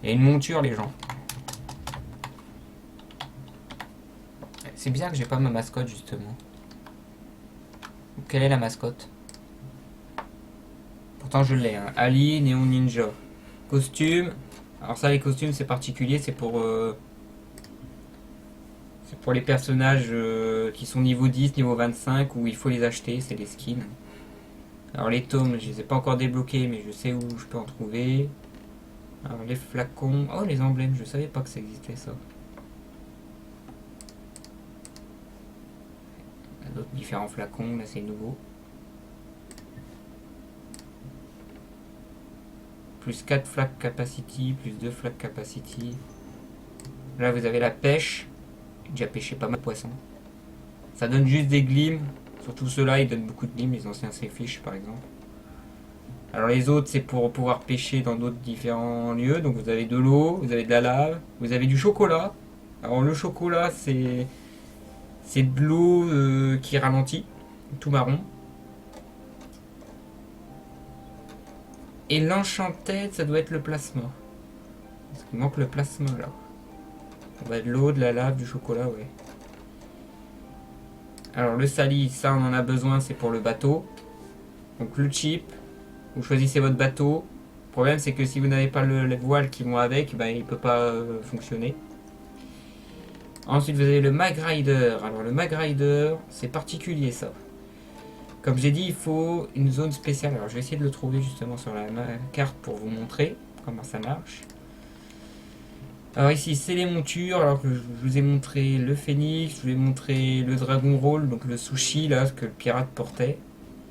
Il y a une monture les gens. C'est bizarre que j'ai pas ma mascotte justement. Quelle est la mascotte? Pourtant je l'ai, hein. Ali, Néon Ninja. Costume. Alors ça les costumes c'est particulier, c'est pour les personnages qui sont niveau 10, niveau 25 où il faut les acheter, c'est des skins. Alors les tomes, je les ai pas encore débloqués mais je sais où je peux en trouver. Alors les flacons, oh les emblèmes, je savais pas que ça existait ça. D'autres différents flacons, là c'est nouveau. Plus 4 flaques capacity, plus 2 flaques capacity. Là vous avez la pêche. J'ai déjà pêché pas mal de poissons. Ça donne juste des glims. Surtout ceux-là, ils donnent beaucoup de glims, les anciens Sailfish par exemple. Alors les autres, c'est pour pouvoir pêcher dans d'autres différents lieux. Donc vous avez de l'eau, vous avez de la lave, vous avez du chocolat. Alors le chocolat, c'est de l'eau qui ralentit, tout marron. Et l'enchanted, ça doit être le plasma. Parce qu'il manque le plasma là. On va de l'eau, de la lave, du chocolat, ouais. Alors le sali, ça on en a besoin, c'est pour le bateau. Donc le chip, vous choisissez votre bateau. Le problème c'est que si vous n'avez pas les voiles qui vont avec, ben, il ne peut pas fonctionner. Ensuite vous avez le Mag Rider. Alors le Mag Rider, c'est particulier ça. Comme j'ai dit, il faut une zone spéciale. Alors je vais essayer de le trouver justement sur la carte pour vous montrer comment ça marche. Alors ici c'est les montures, alors que je vous ai montré le phénix, je vous ai montré le dragon roll, donc le sushi là que le pirate portait.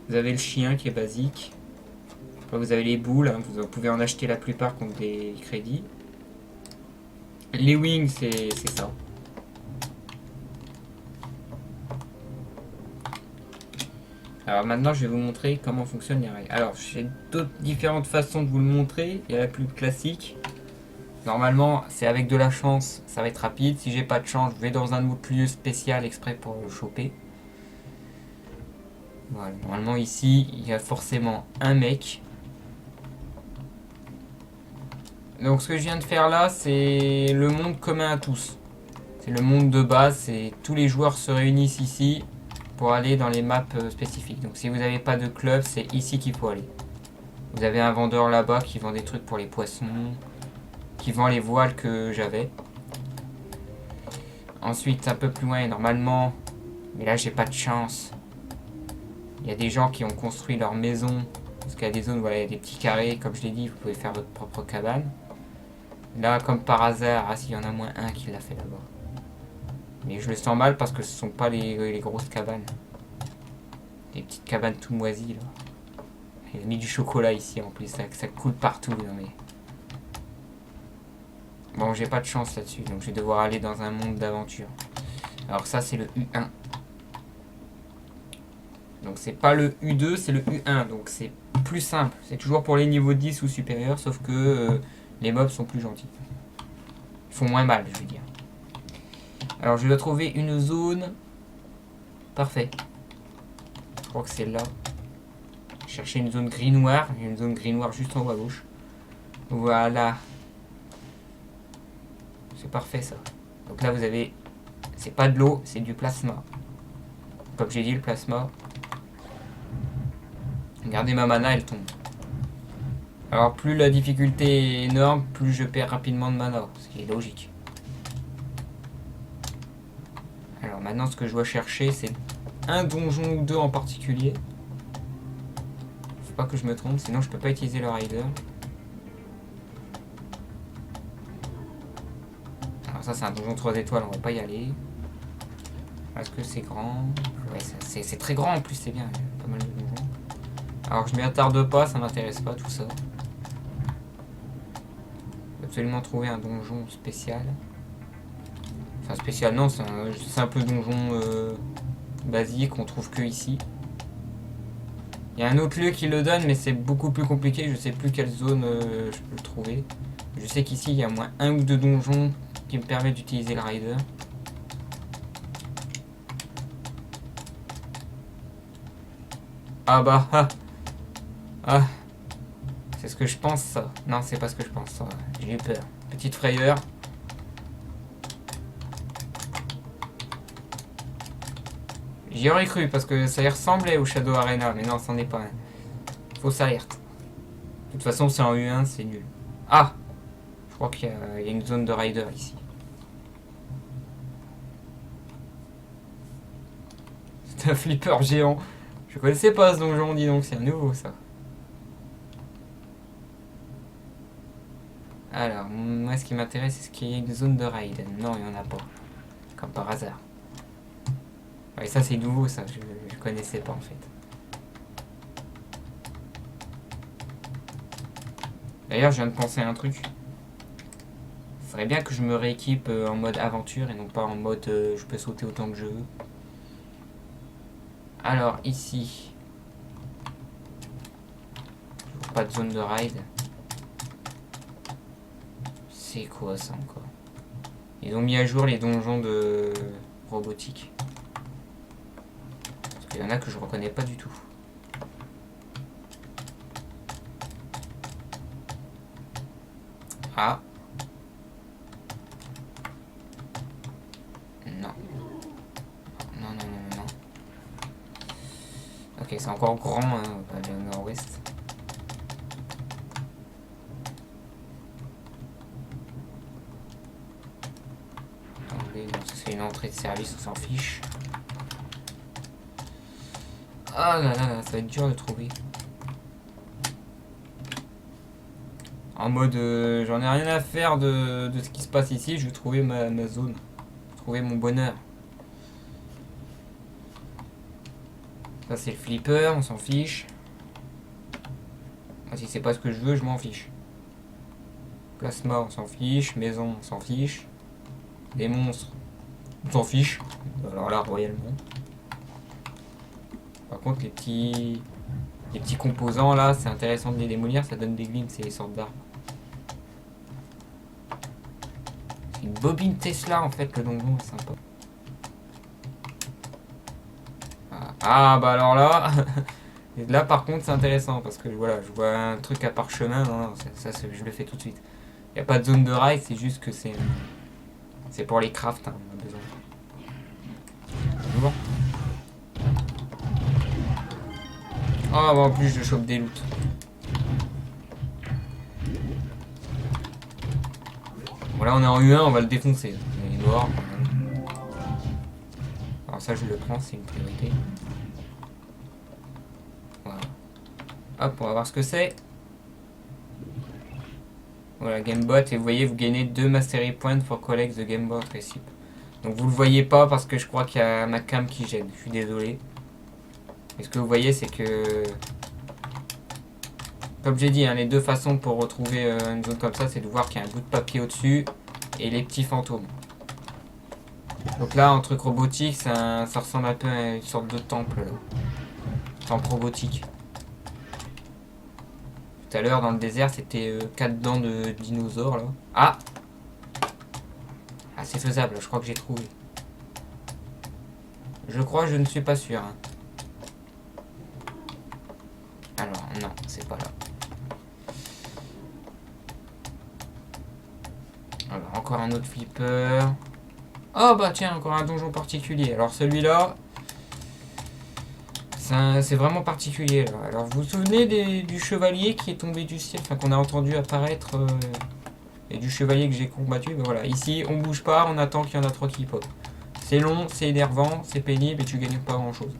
Vous avez le chien qui est basique. Après vous avez les boules, hein, vous pouvez en acheter la plupart contre des crédits. Les wings c'est ça. Alors maintenant je vais vous montrer comment fonctionnent les règles. Alors j'ai d'autres différentes façons de vous le montrer, il y a la plus classique. Normalement, c'est avec de la chance, ça va être rapide. Si j'ai pas de chance, je vais dans un autre lieu spécial exprès pour le choper. Voilà, normalement ici, il y a forcément un mec. Donc ce que je viens de faire là, c'est le monde commun à tous. C'est le monde de base, c'est tous les joueurs se réunissent ici pour aller dans les maps spécifiques. Donc si vous n'avez pas de club, c'est ici qu'il faut aller. Vous avez un vendeur là-bas qui vend des trucs pour les poissons, qui vend les voiles que j'avais. Ensuite, un peu plus loin, normalement, mais là j'ai pas de chance. Il y a des gens qui ont construit leur maison, parce qu'il y a des zones, voilà, il y a des petits carrés, comme je l'ai dit, vous pouvez faire votre propre cabane. Là, comme par hasard, ah, s'il y en a moins un qui l'a fait là-bas. Mais je le sens mal parce que ce sont pas les grosses cabanes. Des petites cabanes tout moisies là. Il a mis du chocolat ici en plus, ça coule partout. Non, mais... Bon, j'ai pas de chance là-dessus, donc je vais devoir aller dans un monde d'aventure. Alors ça, c'est le U1. Donc c'est pas le U2, c'est le U1, donc c'est plus simple. C'est toujours pour les niveaux 10 ou supérieurs, sauf que les mobs sont plus gentils. Ils font moins mal, je veux dire. Alors je dois trouver une zone. Parfait. Je crois que c'est là. Chercher une zone gris-noir. Il y a une zone gris-noir juste en haut à gauche. Voilà. C'est parfait ça. Donc là vous avez... C'est pas de l'eau, c'est du plasma. Comme j'ai dit, le plasma. Regardez ma mana, elle tombe. Alors plus la difficulté est énorme, plus je perds rapidement de mana. Ce qui est logique. Alors maintenant ce que je dois chercher c'est un donjon ou deux en particulier. Faut pas que je me trompe, sinon je peux pas utiliser le rider. Alors ça c'est un donjon 3 étoiles, on va pas y aller. Est-ce que c'est grand? Ouais, c'est très grand en plus, c'est bien, il y a pas mal de donjons. Alors je m'y attarde pas, ça m'intéresse pas tout ça. Faut absolument trouver un donjon spécial. Enfin spécial non, c'est un peu donjon basique, on trouve que ici. Il y a un autre lieu qui le donne, mais c'est beaucoup plus compliqué, je sais plus quelle zone je peux le trouver. Je sais qu'ici il y a au moins un ou deux donjons qui me permettent d'utiliser le rider. Ah bah ah, c'est ce que je pense ça. Non, c'est pas ce que je pense ça. J'ai eu peur. Petite frayeur. J'y aurais cru parce que ça y ressemblait au Shadow Arena, mais non, c'en est pas un. Fausse alerte. De toute façon, c'est en U1, c'est nul. Ah, je crois qu'il y a une zone de rider ici. C'est un flipper géant. Je connaissais pas ce donjon, dis donc, c'est un nouveau ça. Alors, moi ce qui m'intéresse, c'est ce qu'il y a une zone de raid. Non, il n'y en a pas. Comme par hasard. Ouais, ça c'est nouveau, ça, je connaissais pas en fait. D'ailleurs, je viens de penser à un truc. Ce serait bien que je me rééquipe en mode aventure et non pas en mode je peux sauter autant que je veux. Alors, ici. Toujours pas de zone de raid. C'est quoi ça encore? Ils ont mis à jour les donjons de robotique. Parce qu'il y en a que je reconnais pas du tout. Ah. Non. Non, non, non, non. Ok, c'est encore grand, hein, le nord-ouest. Attendez, non, ça c'est une entrée de service, on s'en fiche. Ah là là, ça va être dur de trouver. En mode, j'en ai rien à faire de ce qui se passe ici, je vais trouver ma zone. Trouver mon bonheur. Ça c'est le flipper, on s'en fiche. Ah, si c'est pas ce que je veux, je m'en fiche. Plasma, on s'en fiche. Maison, on s'en fiche. Des monstres, on s'en fiche. Alors là, royalement. Par contre, les petits composants là, c'est intéressant de les démolir, ça donne des glimpses, c'est des sortes d'arbres. C'est une bobine Tesla en fait, le donjon est sympa. Ah bah alors là, et là par contre c'est intéressant parce que voilà, je vois un truc à parchemin, non, ça je le fais tout de suite. Il n'y a pas de zone de rail, c'est juste que c'est pour les crafts, hein, on a besoin. Bon. Ah bah en plus je chope des loots. Bon là on est en U1, on va le défoncer. Il est noir. Alors ça je le prends, c'est une priorité. Voilà. Hop, on va voir ce que c'est. Voilà, Gamebot, et vous voyez, vous gagnez 2 Mastery Points for collect the Gamebot Recipe. Donc vous le voyez pas parce que je crois qu'il y a ma cam qui gêne, je suis désolé. Et ce que vous voyez, c'est que... Comme j'ai dit, hein, les deux façons pour retrouver une zone comme ça, c'est de voir qu'il y a un bout de papier au-dessus et les petits fantômes. Donc là, en truc robotique, ça ressemble un peu à une sorte de temple, là. Temple robotique. Tout à l'heure, dans le désert, c'était 4 dents de dinosaures, là. Ah! Ah, c'est faisable, je crois que j'ai trouvé. Je crois, je ne suis pas sûr. Hein. Alors, non, c'est pas là. Alors, encore un autre flipper. Oh bah tiens, encore un donjon particulier. Alors celui-là, c'est vraiment particulier. Là. Alors vous vous souvenez du chevalier qui est tombé du ciel, enfin qu'on a entendu apparaître, et du chevalier que j'ai combattu. Ben voilà, ici on bouge pas, on attend qu'il y en a 3 qui pop. C'est long, c'est énervant, c'est pénible et tu gagnes pas grand chose.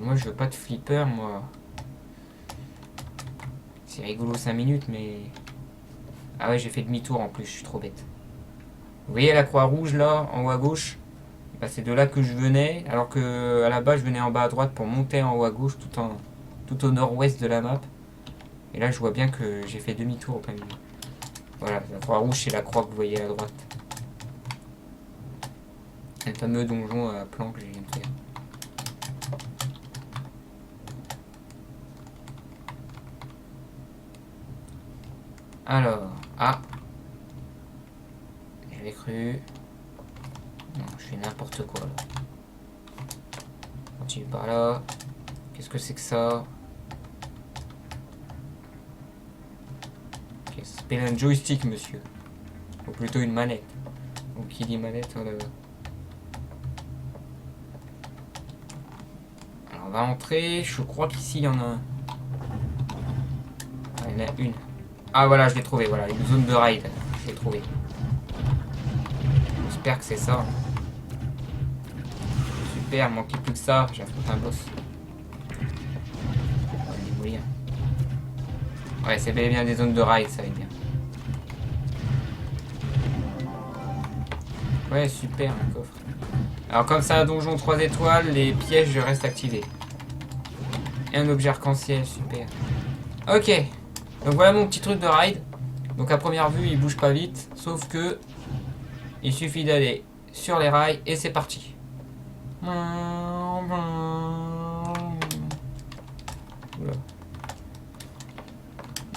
Moi, je veux pas de flipper, moi. C'est rigolo 5 minutes, mais... Ah ouais, j'ai fait demi-tour en plus, je suis trop bête. Vous voyez la croix rouge, là, en haut à gauche? Bah, c'est de là que je venais, alors que à la base, je venais en bas à droite pour monter en haut à gauche, tout au nord-ouest de la map. Et là, je vois bien que j'ai fait demi-tour au plein milieu. Voilà, la croix rouge, c'est la croix que vous voyez à droite. Le fameux donjon à plan que j'ai viens de faire. Alors, ah, j'avais cru. Non, je fais n'importe quoi là. Continue par là. Qu'est-ce que c'est que ça? Ok, ça s'appelle un joystick, monsieur. Ou plutôt une manette. Donc qui dit manette, oh là là. Alors on va entrer. Je crois qu'ici il y en a un. Ah, il y en a une. Ah voilà, je l'ai trouvé. Voilà, une zone de raid. Je l'ai trouvé. J'espère que c'est ça. Super, il manquait plus que ça. J'affronte un boss. On va le démolir. Ouais, c'est bel et bien des zones de raid, ça va être bien. Ouais, super, un coffre. Alors comme c'est un donjon 3 étoiles, les pièges restent activés. Et un objet arc-en-ciel, super. Ok, donc voilà mon petit truc de raid. Donc à première vue, il bouge pas vite, sauf que il suffit d'aller sur les rails et c'est parti.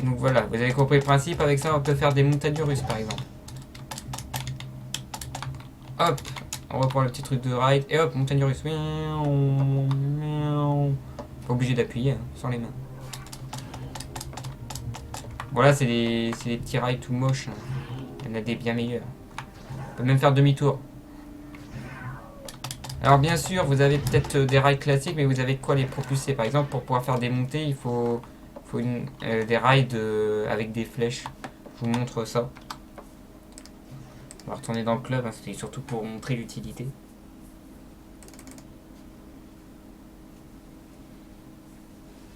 Donc voilà, vous avez compris le principe. Avec ça, on peut faire des montagnes russes par exemple. Hop, on reprend le petit truc de ride et hop, montagne russe. Pas obligé d'appuyer, hein, sans les mains. Voilà, c'est des petits rails tout moches. Hein. Il y en a des bien meilleurs. On peut même faire demi-tour. Alors bien sûr, vous avez peut-être des rails classiques, mais vous avez de quoi les propulser. Par exemple, pour pouvoir faire des montées, il faut des rails avec des flèches. Je vous montre ça. On va retourner dans le club, hein, c'était surtout pour montrer l'utilité.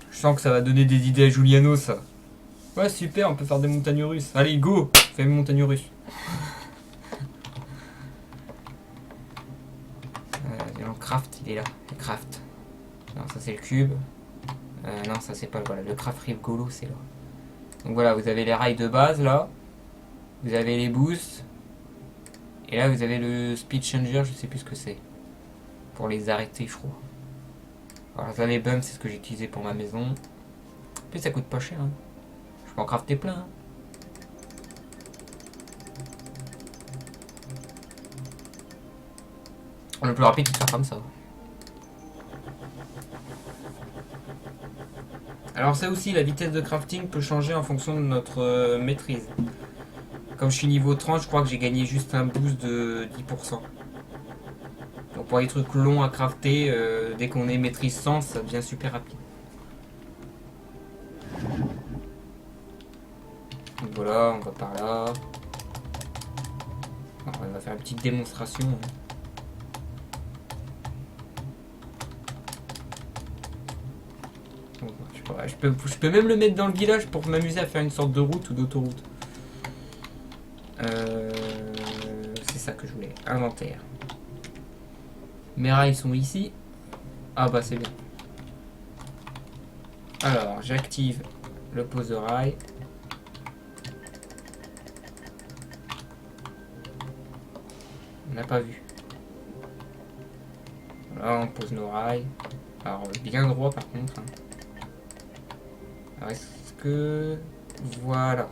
Je sens que ça va donner des idées à Giuliano, ça. Ouais, super, on peut faire des montagnes russes. Allez, go, fais une montagne russe. Le craft, il est là. Le craft. Non, ça c'est le cube. Non, ça c'est pas voilà. Le craft rigolo, c'est là. Donc voilà, vous avez les rails de base là. Vous avez les boosts. Et là, vous avez le speed changer, je sais plus ce que c'est. Pour les arrêter, je crois. Alors ça, les bumps, c'est ce que j'ai utilisé pour ma maison. En plus, ça coûte pas cher. Hein. Je peux en crafter plein. Hein. Le plus rapide, c'est de faire comme ça. Alors ça aussi, la vitesse de crafting peut changer en fonction de notre maîtrise. Comme je suis niveau 30, je crois que j'ai gagné juste un boost de 10%. Donc pour les trucs longs à crafter, dès qu'on est maîtrise 100, ça devient super rapide. Donc voilà, on va par là. Alors, on va faire une petite démonstration. Hein. Je peux même le mettre dans le village pour m'amuser à faire une sorte de route ou d'autoroute. C'est ça que je voulais. Inventaire. Mes rails sont ici. Ah bah c'est bien. Alors, j'active le pose de rail. On n'a pas vu. Voilà, on pose nos rails. Alors, bien droit par contre. Hein. Alors, est-ce que... Voilà.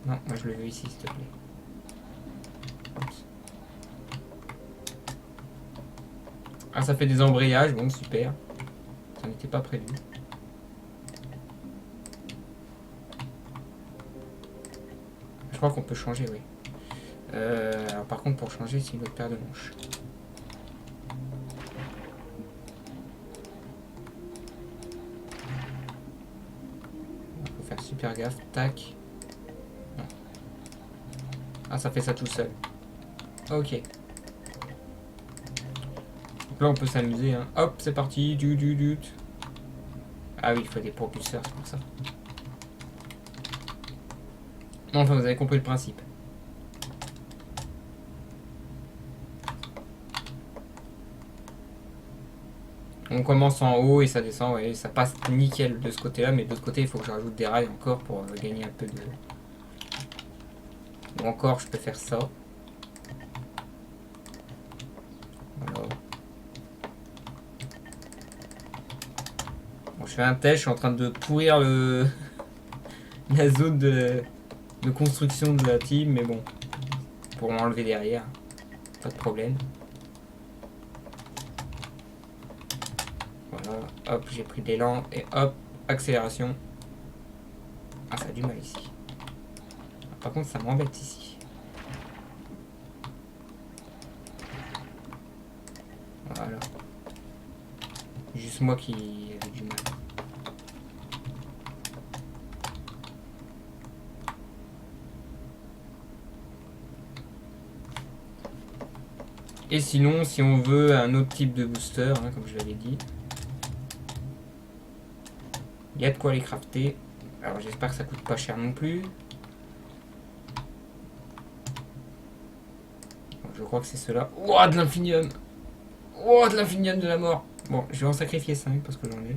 Non, moi je le veux ici, s'il te plaît. Oups. Ah, ça fait des embrayages, bon, super. Ça n'était pas prévu. Je crois qu'on peut changer, oui. Alors par contre, pour changer, c'est une autre paire de manches. Il faut faire super gaffe. Tac. Non. Ah, ça fait ça tout seul. Ok. Donc Donc là, on peut s'amuser. Hein. Hop, c'est parti. Ah oui, il faut des propulseurs, c'est pour ça. Enfin, vous avez compris le principe. On commence en haut et ça descend, ouais, ça passe nickel de ce côté-là, mais de l'autre côté, il faut que je rajoute des rails encore pour gagner un peu de... Ou encore, je peux faire ça. Voilà. Bon, je fais un test, je suis en train de pourrir la zone de construction de la team, mais bon, pour m'enlever derrière, pas de problème. Voilà, hop, j'ai pris de l'élan et hop, accélération. Ah, ça a du mal ici. Par contre, ça m'embête ici. Voilà. Juste moi qui avais du mal. Et sinon, si on veut un autre type de booster, hein, comme je l'avais dit, il y a de quoi les crafter. Alors j'espère que ça coûte pas cher non plus. Je crois que c'est cela. Ouah, de l'infinium. Oh, de l'infinium de la mort. Bon, je vais en sacrifier 5 parce que j'en ai.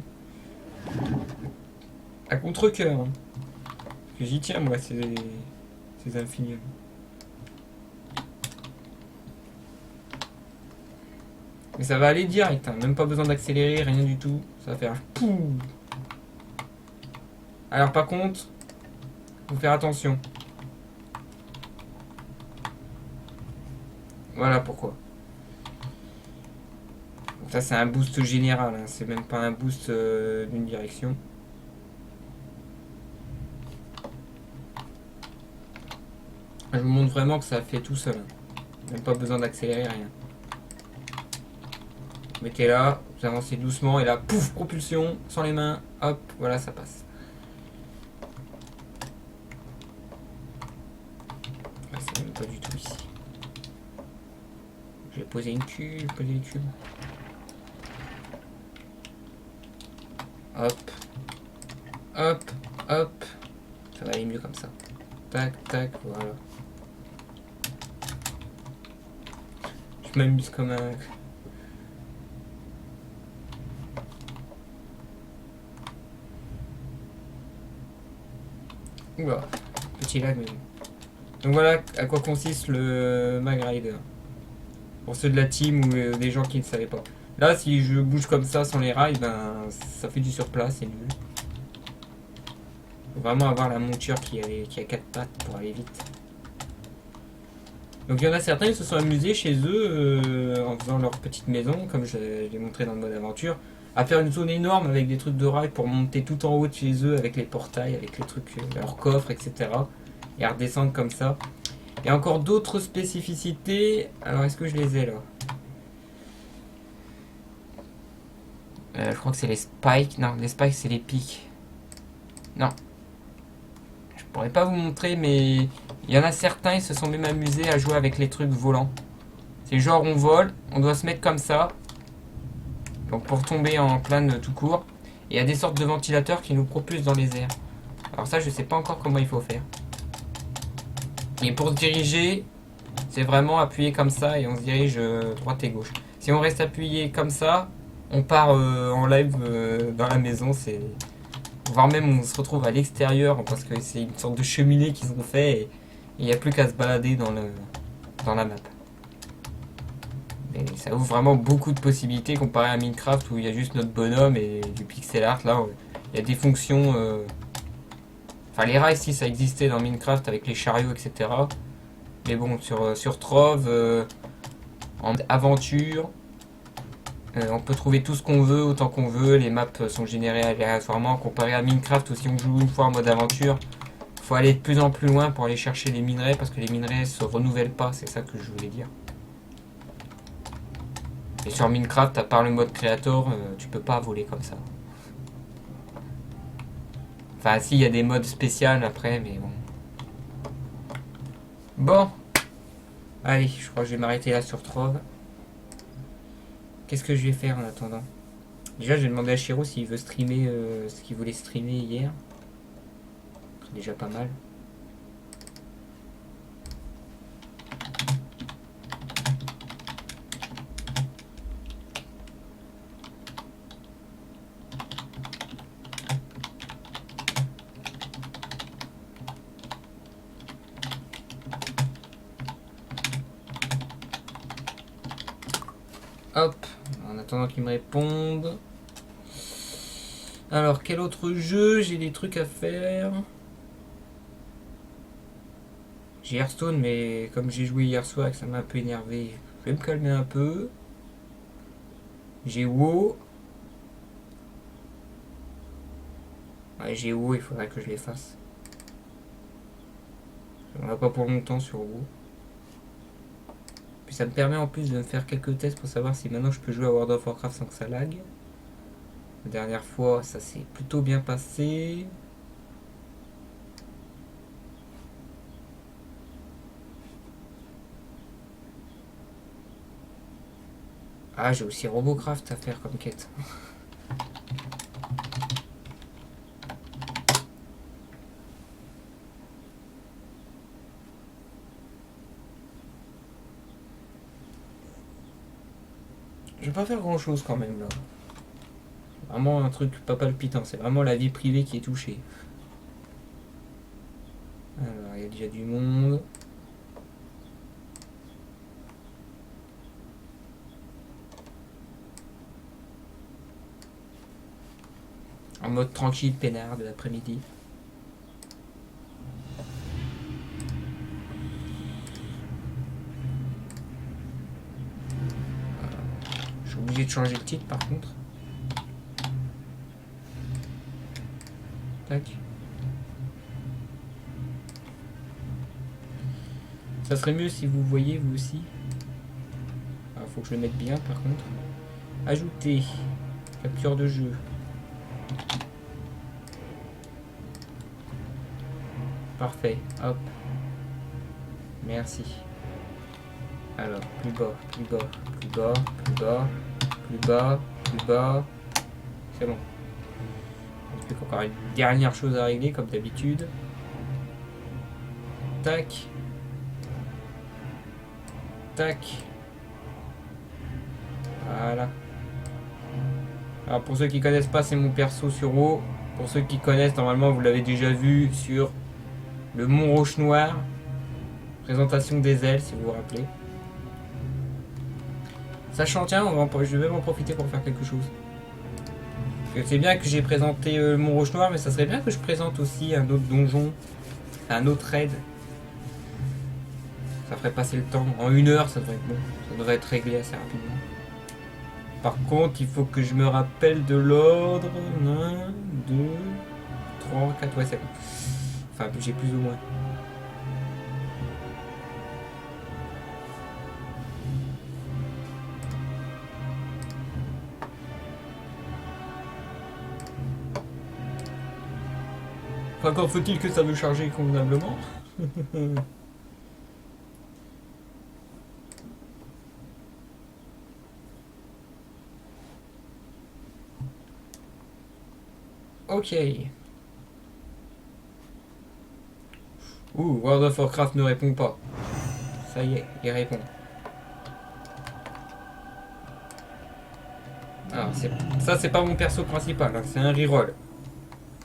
À contre-coeur. Hein. Parce que j'y tiens, moi, ces infiniums. Mais ça va aller direct, hein. Même pas besoin d'accélérer, rien du tout. Ça va faire poum. Alors par contre, faut faire attention. Voilà pourquoi. Donc ça c'est un boost général, hein. C'est même pas un boost d'une direction. Je vous montre vraiment que ça fait tout seul. Hein. Même pas besoin d'accélérer, rien. Vous mettez là, vous avancez doucement et là, pouf, propulsion, sans les mains, hop, voilà, ça passe. Ah, c'est même pas du tout ici. Je vais poser une cube, poser les cubes. Hop, hop, hop. Ça va aller mieux comme ça. Tac, tac, voilà. Je m'amuse comme un... Oula, petit lag mais bon. Donc voilà à quoi consiste le Mag Rider. Pour ceux de la team ou des gens qui ne savaient pas. Là, si je bouge comme ça sans les rails, ben ça fait du surplace, c'est nul. Faut vraiment avoir la monture qui a 4 pattes pour aller vite. Donc il y en a certains qui se sont amusés chez eux en faisant leur petite maison, comme je l'ai montré dans le mode aventure, à faire une zone énorme avec des trucs de rails pour monter tout en haut de chez eux avec les portails, avec les trucs, leurs coffres, etc. Et à redescendre comme ça. Il y a encore d'autres spécificités. Alors est-ce que je les ai là? Je crois que c'est les spikes. Non, les spikes c'est les pics. Non. Je pourrais pas vous montrer, mais il y en a certains, ils se sont même amusés à jouer avec les trucs volants. C'est genre on vole, on doit se mettre comme ça. Donc pour tomber en plane tout court. Et il y a des sortes de ventilateurs qui nous propulsent dans les airs. Alors ça, je sais pas encore comment il faut faire. Et pour se diriger, c'est vraiment appuyer comme ça et on se dirige droite et gauche. Si on reste appuyé comme ça, on part en live dans la maison. C'est voire même on se retrouve à l'extérieur parce que c'est une sorte de cheminée qu'ils ont fait et il n'y a plus qu'à se balader dans la map. Mais ça ouvre vraiment beaucoup de possibilités comparé à Minecraft où il y a juste notre bonhomme et du pixel art. Là, il y a des fonctions. Enfin, les rails, si ça existait dans Minecraft avec les chariots, etc. Mais bon, sur Trove, en aventure, on peut trouver tout ce qu'on veut, autant qu'on veut. Les maps sont générées aléatoirement. Comparé à Minecraft, où si on joue une fois en mode aventure, il faut aller de plus en plus loin pour aller chercher les minerais parce que les minerais se renouvellent pas. C'est ça que je voulais dire. Et sur Minecraft, à part le mode Creator, tu peux pas voler comme ça. Enfin, si, il y a des modes spéciaux après, mais bon. Bon. Allez, je crois que je vais m'arrêter là sur Trove. qu'est-ce que je vais faire en attendant? Déjà, j'ai demandé à Shiro s'il veut streamer ce qu'il voulait streamer hier. C'est déjà pas mal. Hop, en attendant qu'il me réponde. Alors, quel autre jeu? J'ai des trucs à faire. J'ai Hearthstone, mais comme j'ai joué hier soir et que ça m'a un peu énervé, je vais me calmer un peu. J'ai WoW. Ouais, j'ai WoW, il faudrait que je les fasse. On va pas pour longtemps sur WoW. Puis ça me permet en plus de me faire quelques tests pour savoir si maintenant je peux jouer à World of Warcraft sans que ça lag. La dernière fois, ça s'est plutôt bien passé. Ah, j'ai aussi Robocraft à faire comme quête. Je vais pas faire grand chose quand même là. Vraiment un truc pas palpitant, c'est vraiment la vie privée qui est touchée. Alors, il y a déjà du monde. En mode tranquille, peinard de l'après-midi. Je suis obligé de changer le titre par contre. Tac. Ça serait mieux si vous voyez vous aussi. Alors, faut que je le mette bien par contre. Ajouter. Capture de jeu. Parfait. Hop. Merci. Alors, plus bas, plus bas, plus bas, plus bas, plus bas, plus bas. C'est bon. Il n'y a plus qu'encore une dernière chose à régler comme d'habitude. Tac. Tac. Voilà. Alors pour ceux qui connaissent pas, c'est mon perso sur WoW. Pour ceux qui connaissent, normalement vous l'avez déjà vu sur le Mont Roche Noir. Présentation des ailes si vous vous rappelez. Sachant, tiens, je vais en profiter pour faire quelque chose. C'est bien que j'ai présenté le Mont Roche Noir, mais ça serait bien que je présente aussi un autre donjon, un autre raid. Ça ferait passer le temps. En 1 heure, ça devrait être bon. Ça devrait être réglé assez rapidement. Par contre, il faut que je me rappelle de l'ordre. 1, 2, 3, 4, ouais, c'est bon. Enfin, j'ai plus ou moins. Encore faut-il que ça me charge convenablement. Ok. Ouh, World of Warcraft ne répond pas. Ça y est, il répond. Alors, ça, c'est pas mon perso principal, hein, c'est un reroll.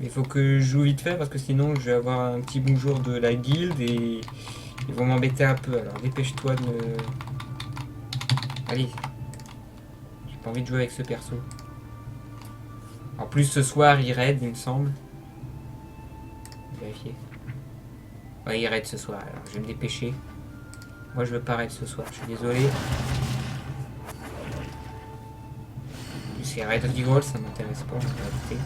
Il faut que je joue vite fait parce que sinon je vais avoir un petit bonjour de la guilde et ils vont m'embêter un peu. Alors dépêche-toi de me... Allez. J'ai pas envie de jouer avec ce perso. En plus ce soir il raid il me semble. Vérifier. Ouais, il raid ce soir, alors je vais me dépêcher. Moi je veux pas raid ce soir, je suis désolé. C'est raid reroll, ça m'intéresse pas en réalité.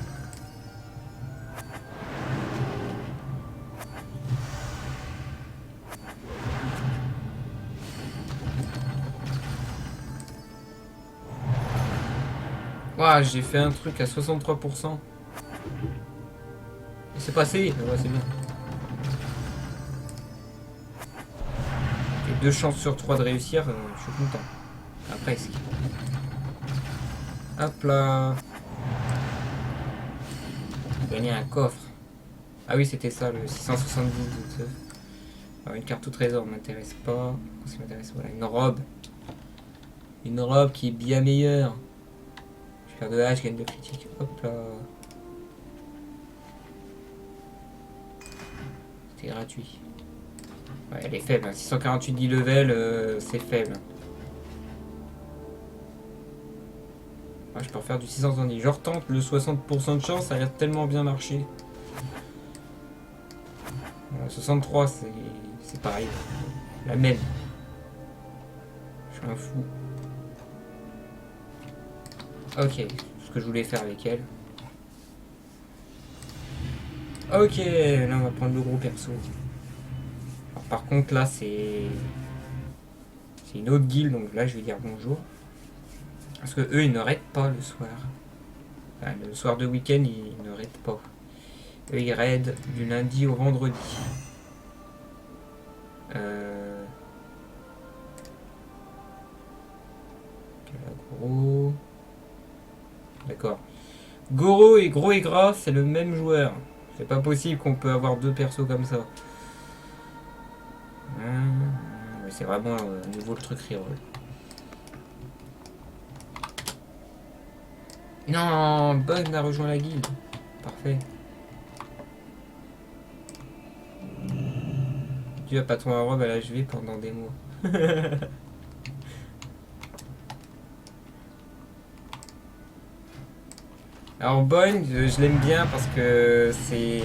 Wow, j'ai fait un truc à 63%. C'est passé, ouais, c'est bien. J'ai 2 chances sur 3 de réussir, je suis content. Enfin, presque. Hop là. Gagner un coffre. Ah oui, c'était ça, le 670 de... Alors, une carte au trésor m'intéresse pas. Qu'est-ce qui m'intéresse? Voilà, une robe. Une robe qui est bien meilleure. Je perds de l'âge, je gagne de critique. Hop là. C'était gratuit. Ouais, elle est faible. Hein. 648 10 level, c'est faible. Ouais, je peux refaire du 670. Je retente le 60% de chance, ça a tellement bien marché. 63, c'est pareil. La même. Je suis un fou. Ok, ce que je voulais faire avec elle. Ok, là on va prendre le gros perso. Alors, par contre là c'est une autre guilde, donc là je vais dire bonjour. Parce que eux ils ne raident pas le soir. Enfin, le soir de week-end ils ne raident pas. Eux ils raident du lundi au vendredi. Gros. D'accord. Goro et Gros et Gras, c'est le même joueur. C'est pas possible qu'on peut avoir deux persos comme ça. C'est vraiment nouveau le truc reroll. Non, Bug a rejoint la guilde. Parfait. Tu vas pas ton robe à la HV pendant des mois. Alors Boeing, je l'aime bien parce que c'est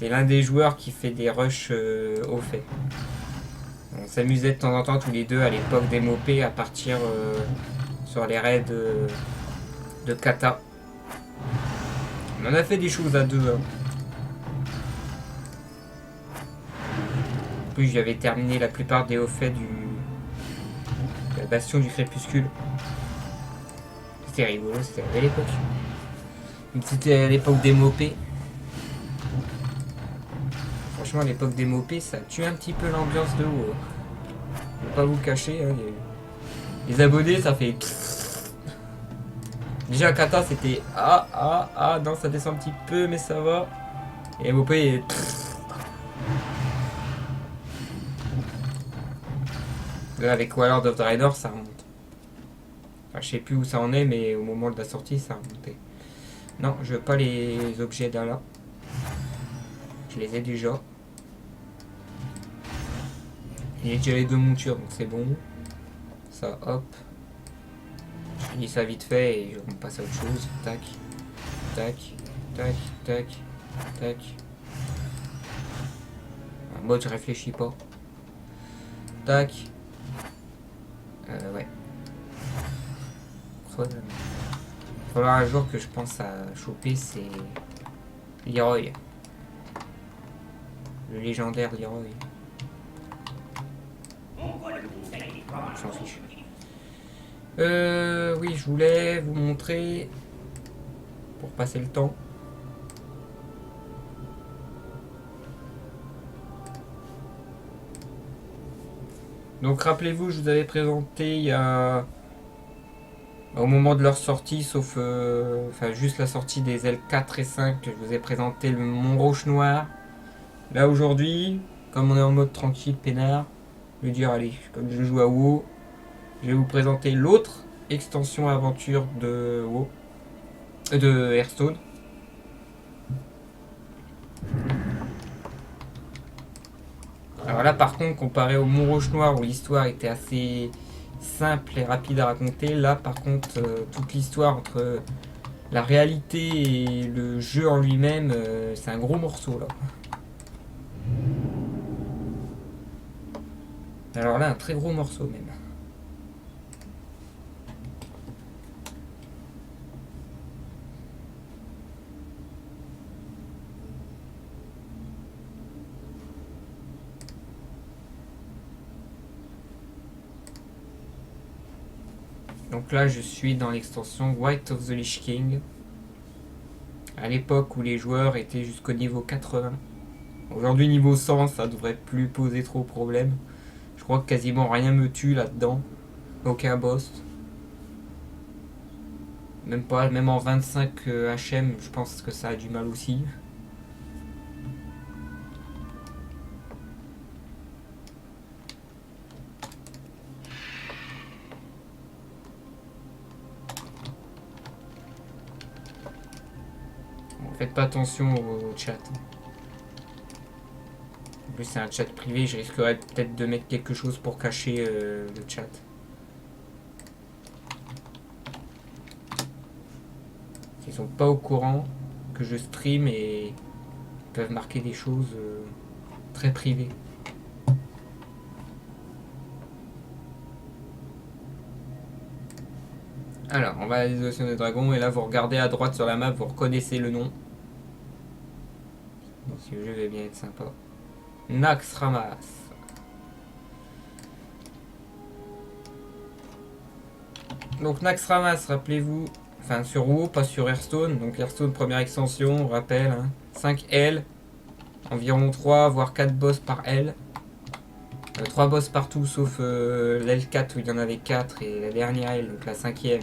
l'un des joueurs qui fait des rushs au fait. On s'amusait de temps en temps tous les deux à l'époque des MOP à partir sur les raids de kata. On en a fait des choses à deux. Hein. En plus j'avais terminé la plupart des hauts faits de la bastion du crépuscule. C'était rigolo, c'était à belle époque. C'était à l'époque des MOP. Franchement, à l'époque des MOP, ça tue un petit peu l'ambiance de haut. Je vais pas vous le cacher. Hein, les abonnés, ça fait... Déjà, Kata, c'était... non, ça descend un petit peu, mais ça va. Et MOP, là, avec Warlord of the Raiders, ça remonte. Enfin, je sais plus où ça en est, mais au moment de la sortie, ça a remonté. Non, je veux pas les objets d'Ala. Je les ai déjà. Il y a déjà les deux montures, donc c'est bon. Ça, hop. Je finis ça vite fait et on passe à autre chose. Tac, tac, tac, tac, tac. En mode, je réfléchis pas. Tac. Ouais. Il va falloir un jour que je pense à choper, c'est Leroy. Le légendaire Leroy. J'en fiche. Oui, je voulais vous montrer, pour passer le temps, donc rappelez-vous, je vous avais présenté il y a... au moment de leur sortie, sauf enfin juste la sortie des L4 et 5, je vous ai présenté le Montrouge Noir. Là aujourd'hui, comme on est en mode tranquille, peinard, je vais dire allez, comme je joue à WoW, je vais vous présenter l'autre extension aventure de WoW, de Hearthstone. Alors là par contre, comparé au Montrouge Noir où l'histoire était assez simple et rapide à raconter, là par contre toute l'histoire entre la réalité et le jeu en lui-même, c'est un gros morceau là. Alors là un très gros morceau même. Donc là je suis dans l'extension White of the Lich King. À l'époque où les joueurs étaient jusqu'au niveau 80. Aujourd'hui niveau 100 ça devrait plus poser trop de problème. Je crois que quasiment rien me tue là-dedans. Aucun boss. Même pas, même en 25 HM, je pense que ça a du mal aussi. Bon, faites pas attention au chat. En plus, c'est un chat privé, je risquerais peut-être de mettre quelque chose pour cacher le chat. Ils sont pas au courant que je stream et ils peuvent marquer des choses très privées. Alors, on va à l'isolation des dragons et là vous regardez à droite sur la map, vous reconnaissez le nom. Donc, si le jeu va bien être sympa. Naxxramas. Donc Naxxramas, rappelez-vous, enfin sur WoW, pas sur Hearthstone. Donc Hearthstone première extension, on rappelle, hein, 5 L, environ 3 voire 4 boss par L. 3 boss partout sauf l'L4 où il y en avait 4 et la dernière L, donc la 5ème,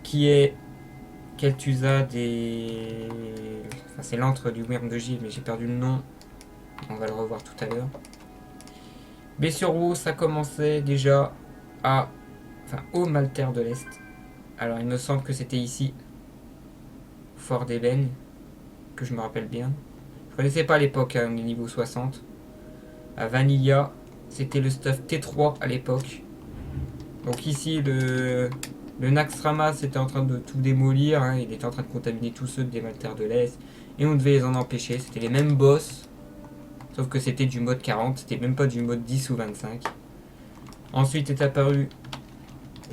qui est Kel'Thuzad et... Enfin c'est l'antre du Wyrm de Givre mais j'ai perdu le nom. On va le revoir tout à l'heure. Mais sur WoW ça commençait déjà à... Enfin au Maltaire de l'Est. Alors il me semble que c'était ici. Fort d'Ébène. Que je me rappelle bien. Je connaissais pas à l'époque, hein, le niveau 60. À Vanilla, c'était le stuff T3 à l'époque. Donc ici, le Naxxramas était en train de tout démolir. Hein, il était en train de contaminer tous ceux des Maltaires de l'Est. Et on devait les en empêcher. C'était les mêmes boss. Sauf que c'était du mode 40. C'était même pas du mode 10 ou 25. Ensuite est apparu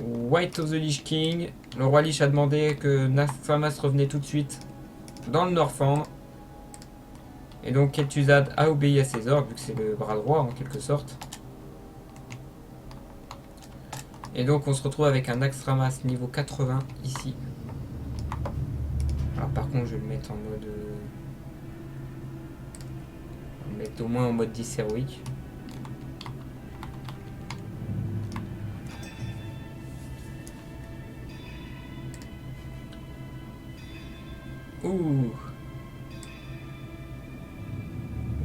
White of the Lich King. Le roi Lich a demandé que Naxxramas revenait tout de suite dans le Northrend. Et donc Kel'Thuzad a obéi à ses ordres, vu que c'est le bras droit en quelque sorte. Et donc on se retrouve avec un Naxxramas niveau 80 ici. Alors par contre je vais le mettre en mode... on va le mettre au moins en mode 10 héroïque. Ouh.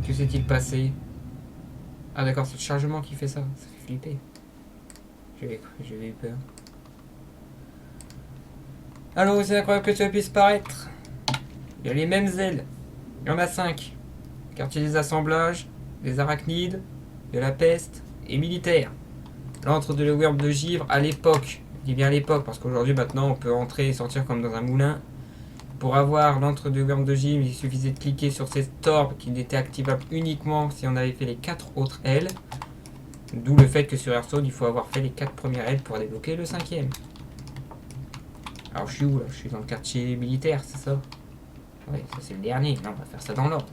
Que s'est-il passé? Ah d'accord, c'est le chargement qui fait ça. Ça fait flipper. J'avais eu peur. Alors c'est incroyable que tu puisses paraître. Il y a les mêmes ailes. Il y en a 5. Quartier des assemblages, des arachnides, de la peste et militaire. L'antre de le Wyrm de Givre à l'époque. Je dis bien à l'époque parce qu'aujourd'hui maintenant on peut entrer et sortir comme dans un moulin. Pour avoir l'antre de Wyrm de Givre, il suffisait de cliquer sur cette orbe qui n'était activable uniquement si on avait fait les 4 autres ailes. D'où le fait que sur Hearthstone, il faut avoir fait les 4 premières ailes pour débloquer le 5ème. Alors je suis où là? Je suis dans le quartier militaire, c'est ça? Oui, ça c'est le dernier. Non, on va faire ça dans l'ordre.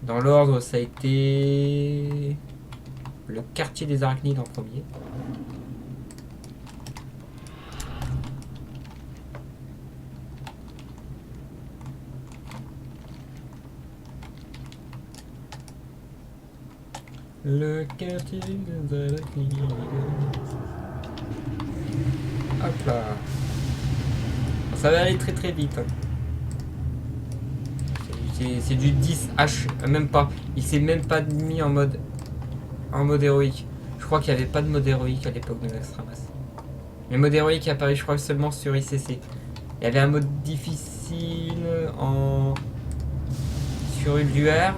Dans l'ordre, ça a été le quartier des arachnides en premier. Le quartier des araignées. Hop là. Ça va aller très très vite. Hein. C'est du 10H, même pas. Il s'est même pas mis en mode héroïque. Je crois qu'il n'y avait pas de mode héroïque à l'époque de Naxxramas. Le mode héroïque est apparu je crois seulement sur ICC. Il y avait un mode difficile sur Ulduar.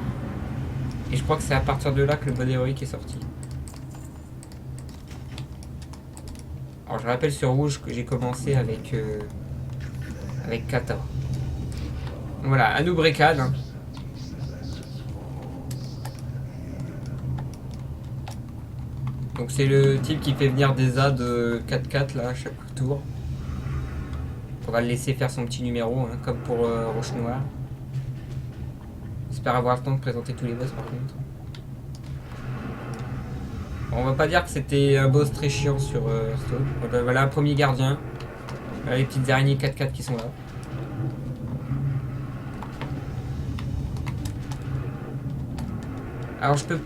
Et je crois que c'est à partir de là que le mode héroïque est sorti. Alors je rappelle sur Rouge que j'ai commencé avec Kata. Voilà, Anubrekad. Hein. Donc c'est le type qui fait venir des ZA de 4-4 là à chaque tour. On va le laisser faire son petit numéro, hein, comme pour Roche Noire. J'espère avoir le temps de présenter tous les boss par contre. Bon, on va pas dire que c'était un boss très chiant sur Hearthstone. Voilà un premier gardien. Voilà les petites araignées 4-4 qui sont là. Alors je peux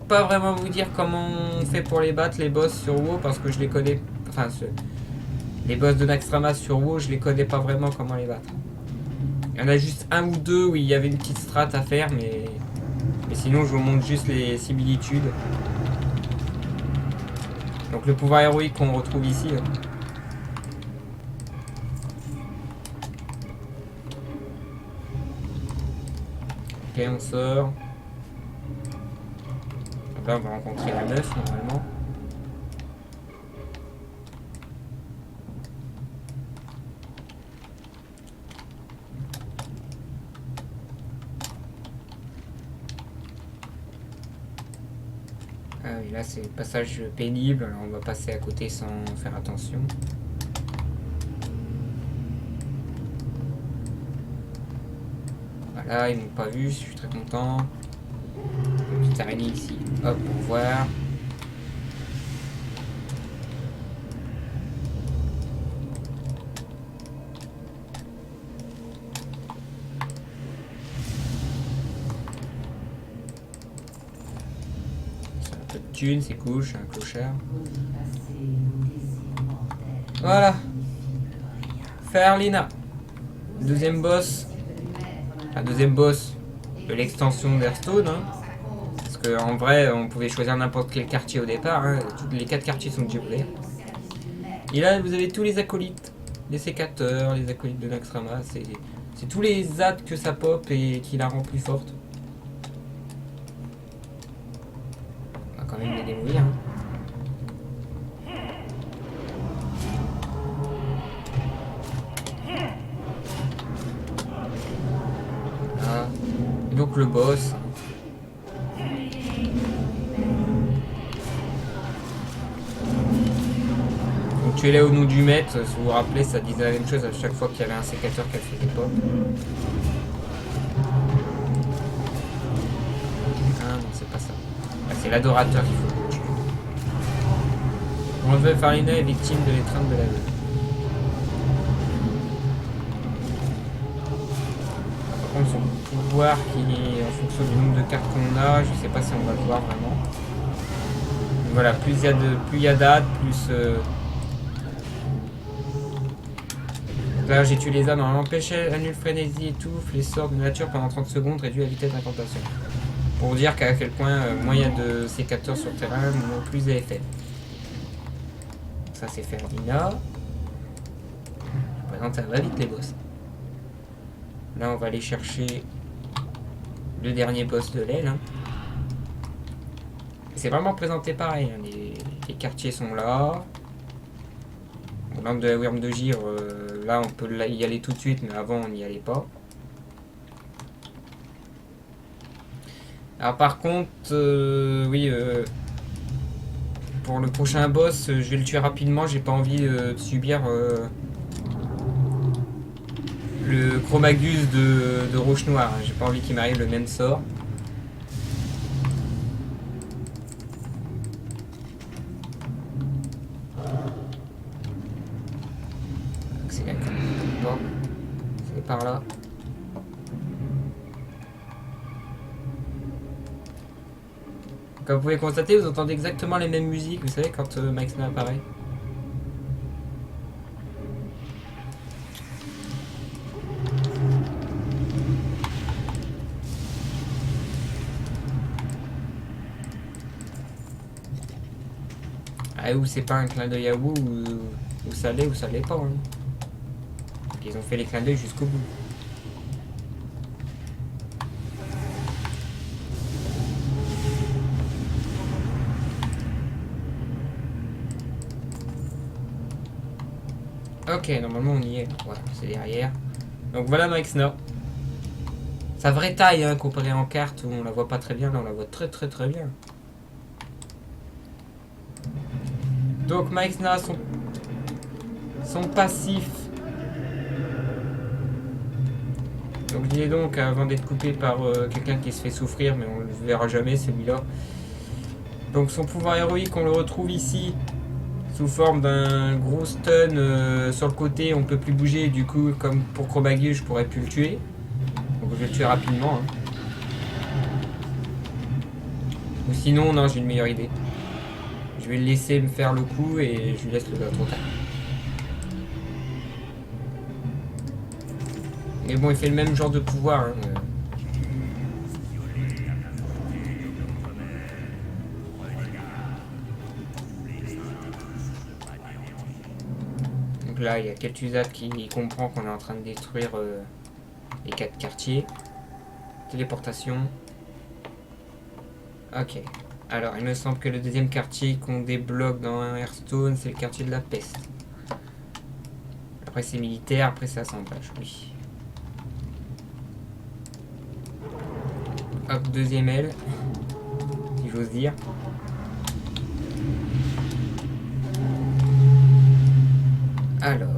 pas vraiment vous dire comment on fait pour les battre les boss sur WoW parce que je les connais. Enfin Les boss de Naxxramas sur WoW, je les connais pas vraiment comment les battre. Il y en a juste un ou deux où il y avait une petite strat à faire, mais sinon je vous montre juste les similitudes. Donc le pouvoir héroïque qu'on retrouve ici. Ok, on sort. Donc là on va rencontrer la meuf normalement. Ah oui, là c'est le passage pénible, alors on va passer à côté sans faire attention. Voilà, ils m'ont pas vu, je suis très content. Une petite araignée ici, hop, pour voir. Thune, c'est cool, je suis un clochard. Voilà. Ferlina. Deuxième boss. Enfin, deuxième boss de l'extension d'Hearthstone. Hein. Parce qu'en vrai, on pouvait choisir n'importe quel quartier au départ. Hein. Tous les 4 quartiers sont doublés. Et là, vous avez tous les acolytes. Les sécateurs, les acolytes de Naxxramas. C'est tous les adds que ça pop et qui la rend plus forte. Quand même les démolir. Hein. Voilà. Et donc le boss. Donc tu es là au nom du maître, si vous vous rappelez, ça disait la même chose à chaque fois qu'il y avait un sécateur qu'elle faisait pop. Ah non, c'est pas ça. Ah, c'est l'adorateur qu'il faut. Enlever Farina est victime de l'étreinte de la vie. Par contre, son pouvoir qui est en fonction du nombre de cartes qu'on a, je sais pas si on va le voir vraiment. Donc voilà, plus il y a d'ad, plus... Donc là, j'ai tué les âmes. Empêcher, annule frénésie, étouffe les sorts de nature pendant 30 secondes, réduit la vitesse d'incantation. Pour dire qu'à quel point, moins il y a de sécateurs sur le terrain, plus il est fait. Ça c'est Ferlina. Je présente, ça va vite les boss. Là on va aller chercher le dernier boss de l'aile. Hein. C'est vraiment présenté pareil. Hein. Les quartiers sont là. L'âme de la Wyrm de Gyre, là on peut y aller tout de suite, mais avant on n'y allait pas. Alors par contre, oui, pour le prochain boss, je vais le tuer rapidement, j'ai pas envie de subir le Chromagus de Roche Noire, j'ai pas envie qu'il m'arrive le même sort. C'est par là. Comme vous pouvez constater, vous entendez exactement les mêmes musiques, vous savez, quand Maexna apparaît. Ah, ou c'est pas un clin d'œil à vous, ou ça l'est pas. Hein. Donc, ils ont fait les clins d'œil jusqu'au bout. Ok, normalement on y est. Voilà, c'est derrière. Donc voilà Maexna. Sa vraie taille, hein, comparée en carte où on la voit pas très bien, là on la voit très bien. Donc Maexna, son passif. Donc je disais donc, avant d'être coupé par quelqu'un qui se fait souffrir, mais on le verra jamais celui-là. Donc son pouvoir héroïque, on le retrouve ici. Sous forme d'un gros stun sur le côté, on peut plus bouger, et du coup, comme pour Chromagus, je pourrais plus le tuer. Donc je vais le tuer rapidement. Hein. Ou sinon, non, j'ai une meilleure idée. Je vais le laisser me faire le coup et je lui laisse le total. Mais bon, il fait le même genre de pouvoir. Hein. Donc là, il y a Kel'Thuzad qui comprend qu'on est en train de détruire les 4 quartiers. Téléportation. Ok. Alors, il me semble que le deuxième quartier qu'on débloque dans Hearthstone, c'est le quartier de la peste. Après, c'est militaire, après, c'est assemblage, oui. Hop, deuxième aile. Si j'ose dire. Alors,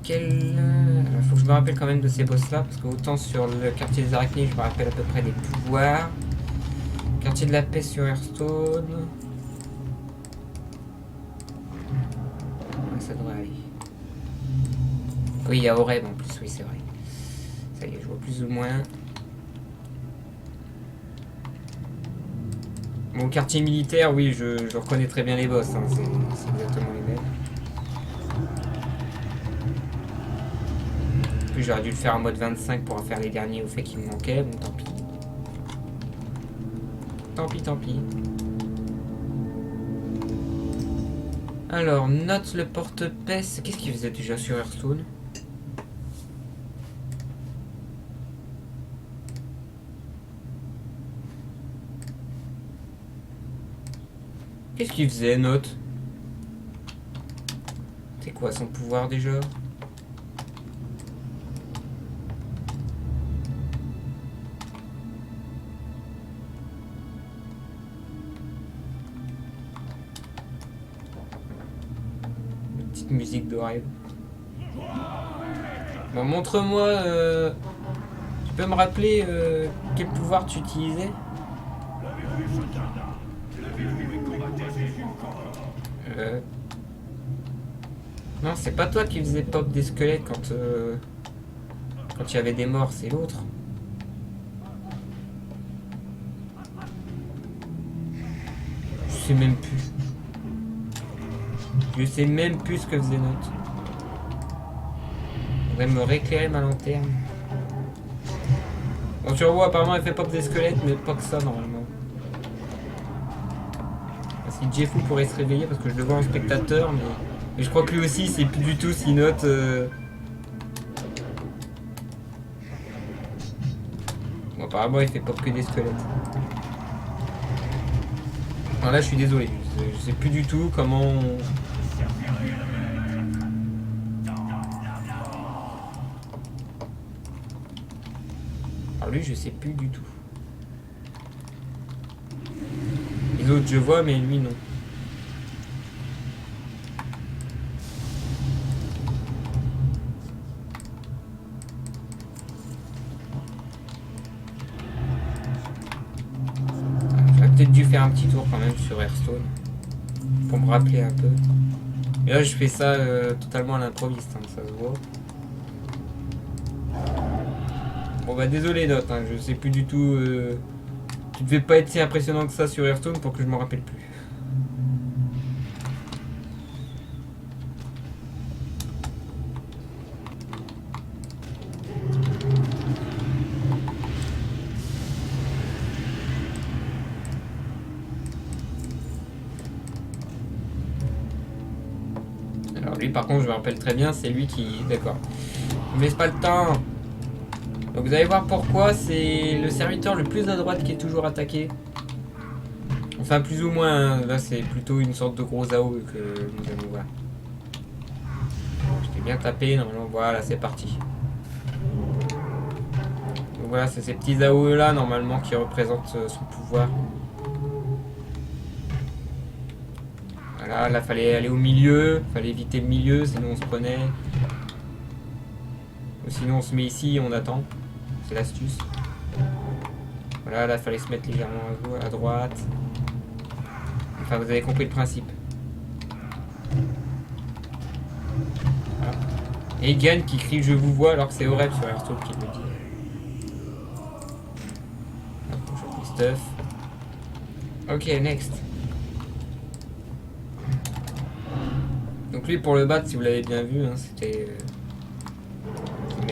faut que je me rappelle quand même de ces boss là, parce que autant sur le quartier des araignées, je me rappelle à peu près des pouvoirs. Quartier de la paix sur Hearthstone. Ouais, ça devrait aller. Oui, il y a Oreb en plus, oui, c'est vrai. Ça y est, je vois plus ou moins. Bon, quartier militaire, oui, je reconnais très bien les boss, hein, c'est exactement les mêmes. Puis j'aurais dû le faire en mode 25 pour faire les derniers au fait qu'il me manquait, bon tant pis. Tant pis. Alors, note le porte-peste. Qu'est-ce qu'il faisait déjà sur Hearthstone? Qu'est-ce qu'il faisait, note? C'est quoi son pouvoir déjà? Musique de rêve. Bon, montre-moi. Tu peux me rappeler quel pouvoir tu utilisais? Non, c'est pas toi qui faisais pop des squelettes quand il y avait des morts, c'est l'autre. Je sais même plus. Je sais même plus ce que faisait Note. Faudrait me rééclairer ma lanterne. Bon, tu revois, apparemment elle fait pop des squelettes, mais pas que ça normalement. Si Jeffou pourrait se réveiller parce que je le vois en spectateur, mais je crois que lui aussi c'est plus du tout si Note. Bon, apparemment il fait pop que des squelettes. Alors là je suis désolé, je sais plus du tout comment. Alors lui je sais plus du tout. Les autres je vois mais lui non. J'aurais peut-être dû faire un petit tour quand même sur Hearthstone pour me rappeler un peu. Mais là je fais ça totalement à l'improviste, hein, ça se voit. Bon bah désolé Note, hein, je sais plus du tout. Tu devais pas être si impressionnant que ça sur Hearthstone pour que je m'en rappelle plus. Alors lui par contre je me rappelle très bien, c'est lui qui. D'accord. Je me laisse pas le temps. Donc vous allez voir pourquoi c'est le serviteur le plus à droite qui est toujours attaqué. Enfin plus ou moins, hein. Là c'est plutôt une sorte de gros AO que nous allons voir. Je t'ai bien tapé, normalement voilà c'est parti. Donc voilà, c'est ces petits AOE là normalement qui représentent son pouvoir. Voilà, là fallait aller au milieu, fallait éviter le milieu, sinon on se prenait. Ou sinon on se met ici et on attend. C'est l'astuce. Voilà, là fallait se mettre légèrement à droite. Enfin vous avez compris le principe. Voilà. Et Gann qui crie je vous vois alors que c'est Oreb sur Hearthstone qui le dit. Bonjour Christophe. Ok, next. Donc lui pour le battre, si vous l'avez bien vu, hein, c'était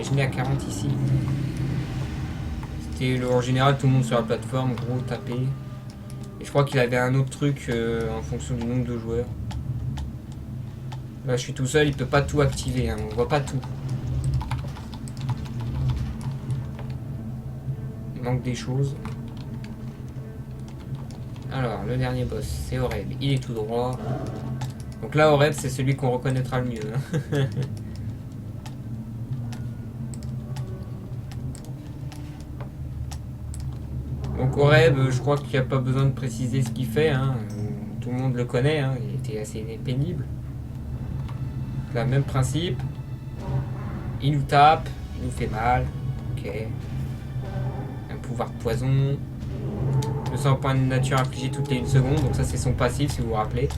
imaginez à 40 ici. C'était en général tout le monde sur la plateforme, gros tapé. Et je crois qu'il avait un autre truc en fonction du nombre de joueurs. Là je suis tout seul, il peut pas tout activer, hein, on voit pas tout. Il manque des choses. Alors, le dernier boss, c'est Oreb. Il est tout droit. Donc là, Oreb, c'est celui qu'on reconnaîtra le mieux. Hein. Donc Oreb, je crois qu'il n'y a pas besoin de préciser ce qu'il fait. Hein. Tout le monde le connaît. Hein. Il était assez pénible. Là, même principe. Il nous tape. Il nous fait mal. Ok. Un pouvoir de poison. 200 points de nature infligés toutes les 1 seconde. Donc ça, c'est son passif, si vous vous rappelez.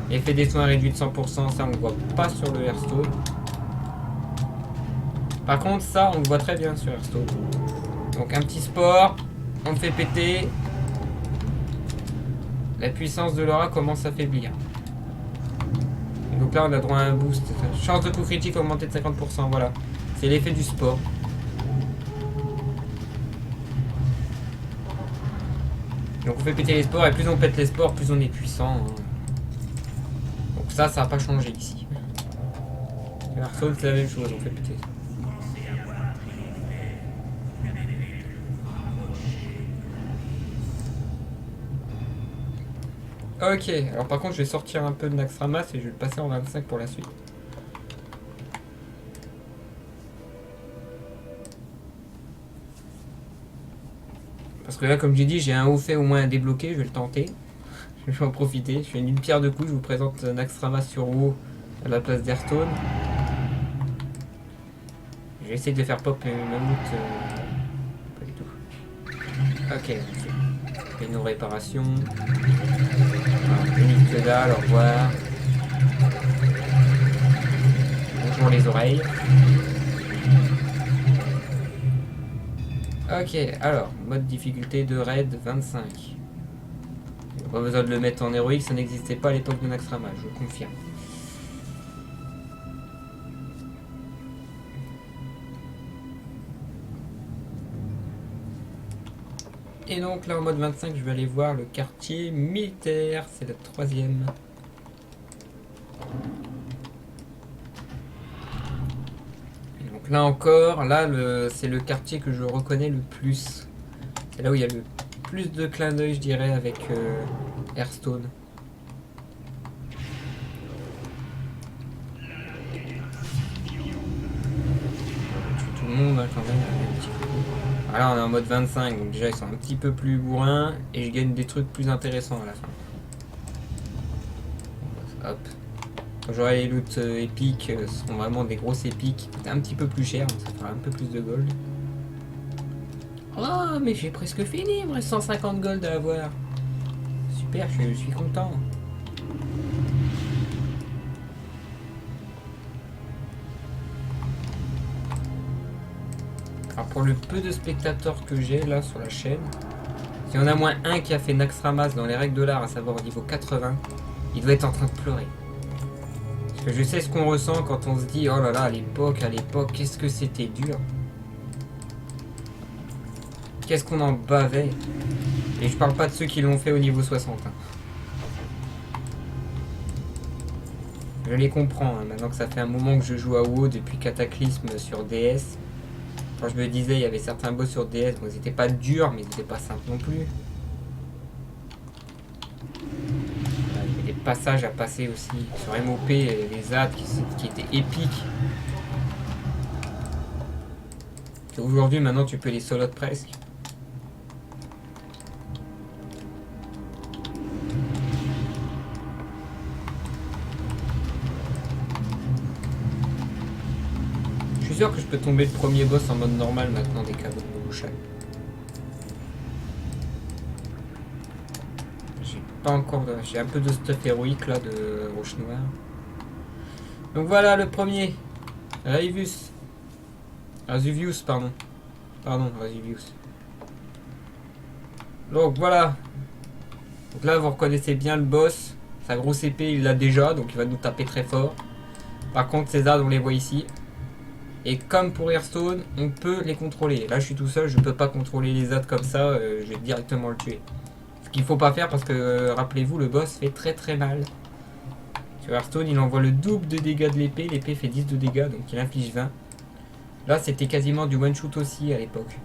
Effet des soins réduit de 100%. Ça, on ne voit pas sur le Hearthstone. Par contre, ça, on le voit très bien sur Hearthstone. Donc un petit sport. On le fait péter. La puissance de l'aura commence à faiblir. Et donc là, on a droit à un boost. Chance de coup critique augmentée de 50%. Voilà. C'est l'effet du sport. Donc on fait péter les sports. Et plus on pète les sports, plus on est puissant. Hein. Donc ça n'a pas changé ici. Le Hearthstone, c'est la même chose. On fait péter. Ok, alors par contre je vais sortir un peu de Naxxramas et je vais le passer en 25 pour la suite. Parce que là comme j'ai dit j'ai un haut fait au moins à débloquer, je vais le tenter. Je vais en profiter, je fais une pierre de coups, je vous présente Naxxramas sur WoW à la place d'Hearthstone. Je vais essayer de faire pop une mammouth. Pas du tout. Ok, on fait nos réparations. Unique que dalle, au revoir. Bonjour les oreilles. Ok, alors, mode difficulté de raid 25. Pas besoin de le mettre en héroïque, ça n'existait pas à l'époque de Naxxramas, je vous confirme. Et donc là en mode 25 je vais aller voir le quartier militaire, c'est la 3e. Et donc là encore, là c'est le quartier que je reconnais le plus. C'est là où il y a le plus de clin d'œil je dirais avec Hearthstone. Tout le monde hein, quand même. Voilà, on est en mode 25, donc déjà ils sont un petit peu plus bourrins et je gagne des trucs plus intéressants à la fin. Hop. Quand j'aurai les loots épiques, ce seront vraiment des grosses épiques, un petit peu plus cher, donc ça fera un peu plus de gold. Oh, mais j'ai presque fini, il me reste 150 gold à avoir. Super, je suis content. Alors pour le peu de spectateurs que j'ai là sur la chaîne, s'il y en a moins un qui a fait Naxxramas dans les règles de l'art, à savoir au niveau 80, il doit être en train de pleurer. Parce que je sais ce qu'on ressent quand on se dit oh là là, à l'époque, qu'est-ce que c'était dur. Qu'est-ce qu'on en bavait. Et je parle pas de ceux qui l'ont fait au niveau 60. Hein. Je les comprends, hein, maintenant que ça fait un moment que je joue à WoW depuis Cataclysme sur DS. Quand je me disais, il y avait certains boss sur DS, bon, ils n'étaient pas durs, mais ils n'étaient pas simples non plus. Il y avait des passages à passer aussi. Sur MOP, les ZAD qui étaient épiques. Aujourd'hui, maintenant, tu peux les solots presque. Je suis sûr que je peux tomber le premier boss en mode normal maintenant des cadeaux de Bouchal. J'ai pas encore de... J'ai un peu de stuff héroïque là de roche noire. Donc voilà le premier. Rasivius, pardon. Rasivius. Donc voilà. Donc là vous reconnaissez bien le boss. Sa grosse épée il l'a déjà, donc il va nous taper très fort. Par contre ces armes on les voit ici. Et comme pour Hearthstone, on peut les contrôler. Là, je suis tout seul, je peux pas contrôler les ZAD comme ça, je vais directement le tuer. Ce qu'il faut pas faire parce que, rappelez-vous, le boss fait très très mal. Sur Hearthstone, il envoie le double de dégâts de l'épée. L'épée fait 10 de dégâts, donc il inflige 20. Là, c'était quasiment du one-shoot aussi à l'époque.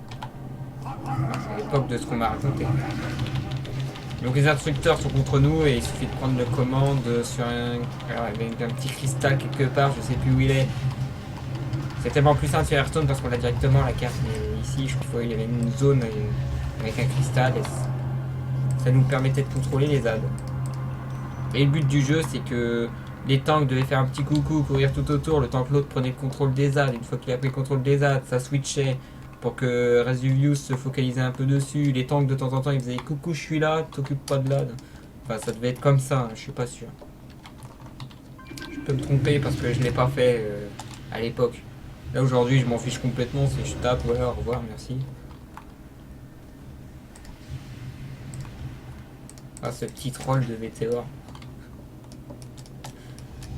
À l'époque de ce qu'on m'a raconté. Donc les instructeurs sont contre nous et il suffit de prendre le commande sur avec un petit cristal quelque part, je sais plus où il est. C'est tellement plus simple sur Hearthstone parce qu'on a directement la carte. Mais ici, je crois qu'il y avait une zone avec un cristal et ça nous permettait de contrôler les ZAD. Et le but du jeu, c'est que les tanks devaient faire un petit coucou, courir tout autour, le temps que l'autre prenait le contrôle des ZAD. Une fois qu'il a pris le contrôle des ZAD, ça switchait pour que Resivius se focalisait un peu dessus. Les tanks, de temps en temps, ils faisaient coucou, je suis là, t'occupes pas de l'AD. Enfin, ça devait être comme ça, hein, je suis pas sûr. Je peux me tromper parce que je l'ai pas fait à l'époque. Là, aujourd'hui, je m'en fiche complètement. Si je tape, voilà, au revoir, merci. Ah, ce petit troll de Météor.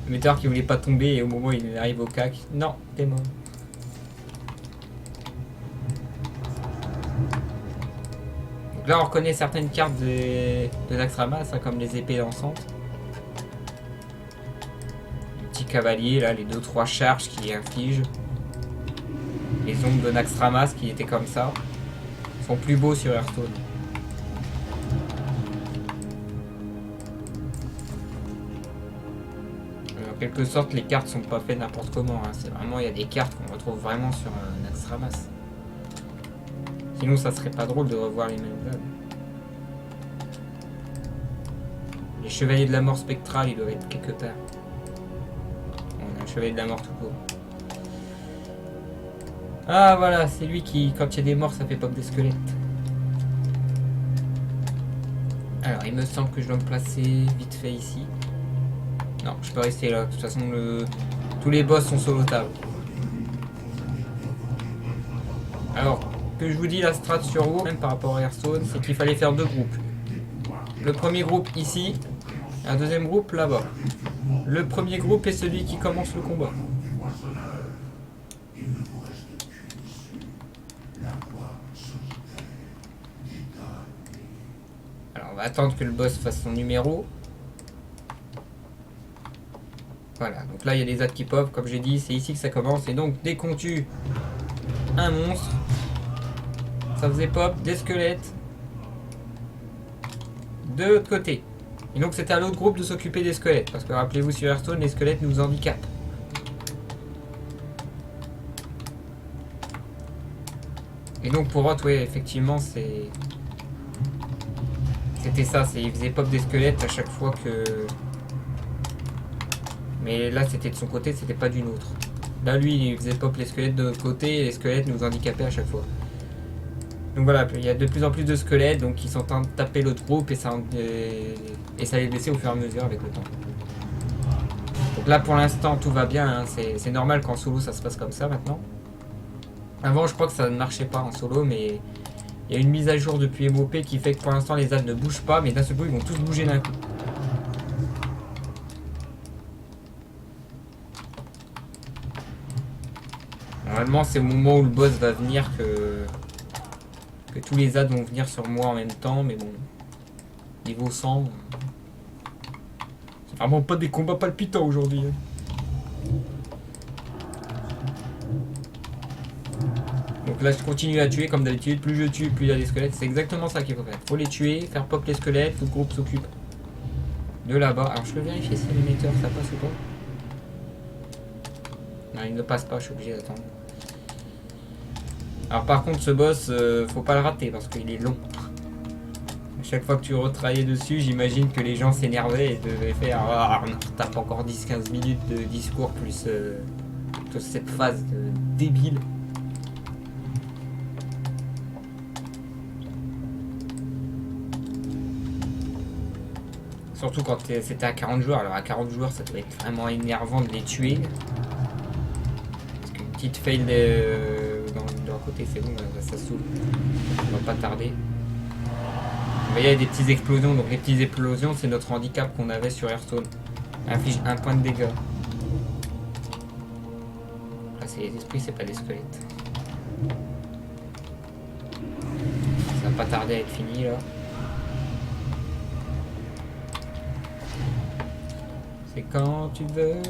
Le Météor qui voulait pas tomber et au moment où il arrive au cac, non, t'es mort. Donc là, on reconnaît certaines cartes de Naxxramas, hein, comme les épées dansantes. Le petit cavalier, là, les 2-3 charges qui infligent. Les ombres de Naxxramas qui étaient comme ça sont plus beaux sur Hearthstone. En quelque sorte, les cartes sont pas faites n'importe comment. Hein. C'est vraiment, il y a des cartes qu'on retrouve vraiment sur Naxxramas. Sinon, ça serait pas drôle de revoir les mêmes œuvres. Les chevaliers de la mort spectrale, ils doivent être quelque part. On a un chevalier de la mort tout court. Ah voilà, c'est lui qui, quand il y a des morts, ça fait pop des squelettes. Alors, il me semble que je dois me placer vite fait ici. Non, je peux rester là. De toute façon, tous les boss sont solo-tables. Alors, que je vous dis, la strat sur WoW, même par rapport à Hearthstone, c'est qu'il fallait faire 2 groupes. Le premier groupe ici, un deuxième groupe là-bas. Le premier groupe est celui qui commence le combat. Alors, on va attendre que le boss fasse son numéro. Voilà, donc là il y a des ZAD qui pop, comme j'ai dit, c'est ici que ça commence. Et donc dès qu'on tue un monstre, ça faisait pop des squelettes de l'autre côté. Et donc c'était à l'autre groupe de s'occuper des squelettes, parce que rappelez-vous sur Hearthstone, les squelettes nous handicapent. Et donc pour Rot, ouais, effectivement, c'était ça, il faisait pop des squelettes à chaque fois que... Mais là, c'était de son côté, c'était pas d'une autre. Là, lui, il faisait pop les squelettes de l'autre côté et les squelettes nous handicapaient à chaque fois. Donc voilà, il y a de plus en plus de squelettes donc ils sont en train de taper l'autre groupe et ça les blessait au fur et à mesure avec le temps. Donc là, pour l'instant, tout va bien. Hein. C'est normal qu'en solo, ça se passe comme ça maintenant. Avant, je crois que ça ne marchait pas en solo, mais il y a une mise à jour depuis MOP qui fait que pour l'instant, les ZAD ne bougent pas, mais d'un seul coup, ils vont tous bouger d'un coup. Normalement, c'est au moment où le boss va venir que tous les ZAD vont venir sur moi en même temps, mais bon, niveau 100, c'est vraiment pas des combats palpitants aujourd'hui. Hein. Donc là, je continue à tuer comme d'habitude, plus je tue, plus il y a des squelettes, c'est exactement ça qu'il faut faire. Faut les tuer, faire pop les squelettes, tout le groupe s'occupe de là-bas. Alors je peux vérifier si l'émetteur ça passe ou pas. Non, il ne passe pas, je suis obligé d'attendre. Alors par contre ce boss, faut pas le rater parce qu'il est long. À chaque fois que tu retravaillais dessus, j'imagine que les gens s'énervaient et devaient faire ah, on tape encore 10-15 minutes de discours plus toute cette phase débile. Surtout quand c'était à 40 joueurs. Alors à 40 joueurs ça doit être vraiment énervant de les tuer. Parce qu'une petite fail de leur côté c'est bon, ça s'ouvre. On va pas tarder. Vous voyez, il y a des petites explosions. Donc les petites explosions c'est notre handicap qu'on avait sur Hearthstone. Inflige 1 point de dégâts. Là c'est c'est des esprits, c'est pas des squelettes. Ça va pas tarder à être fini là. C'est quand tu veux.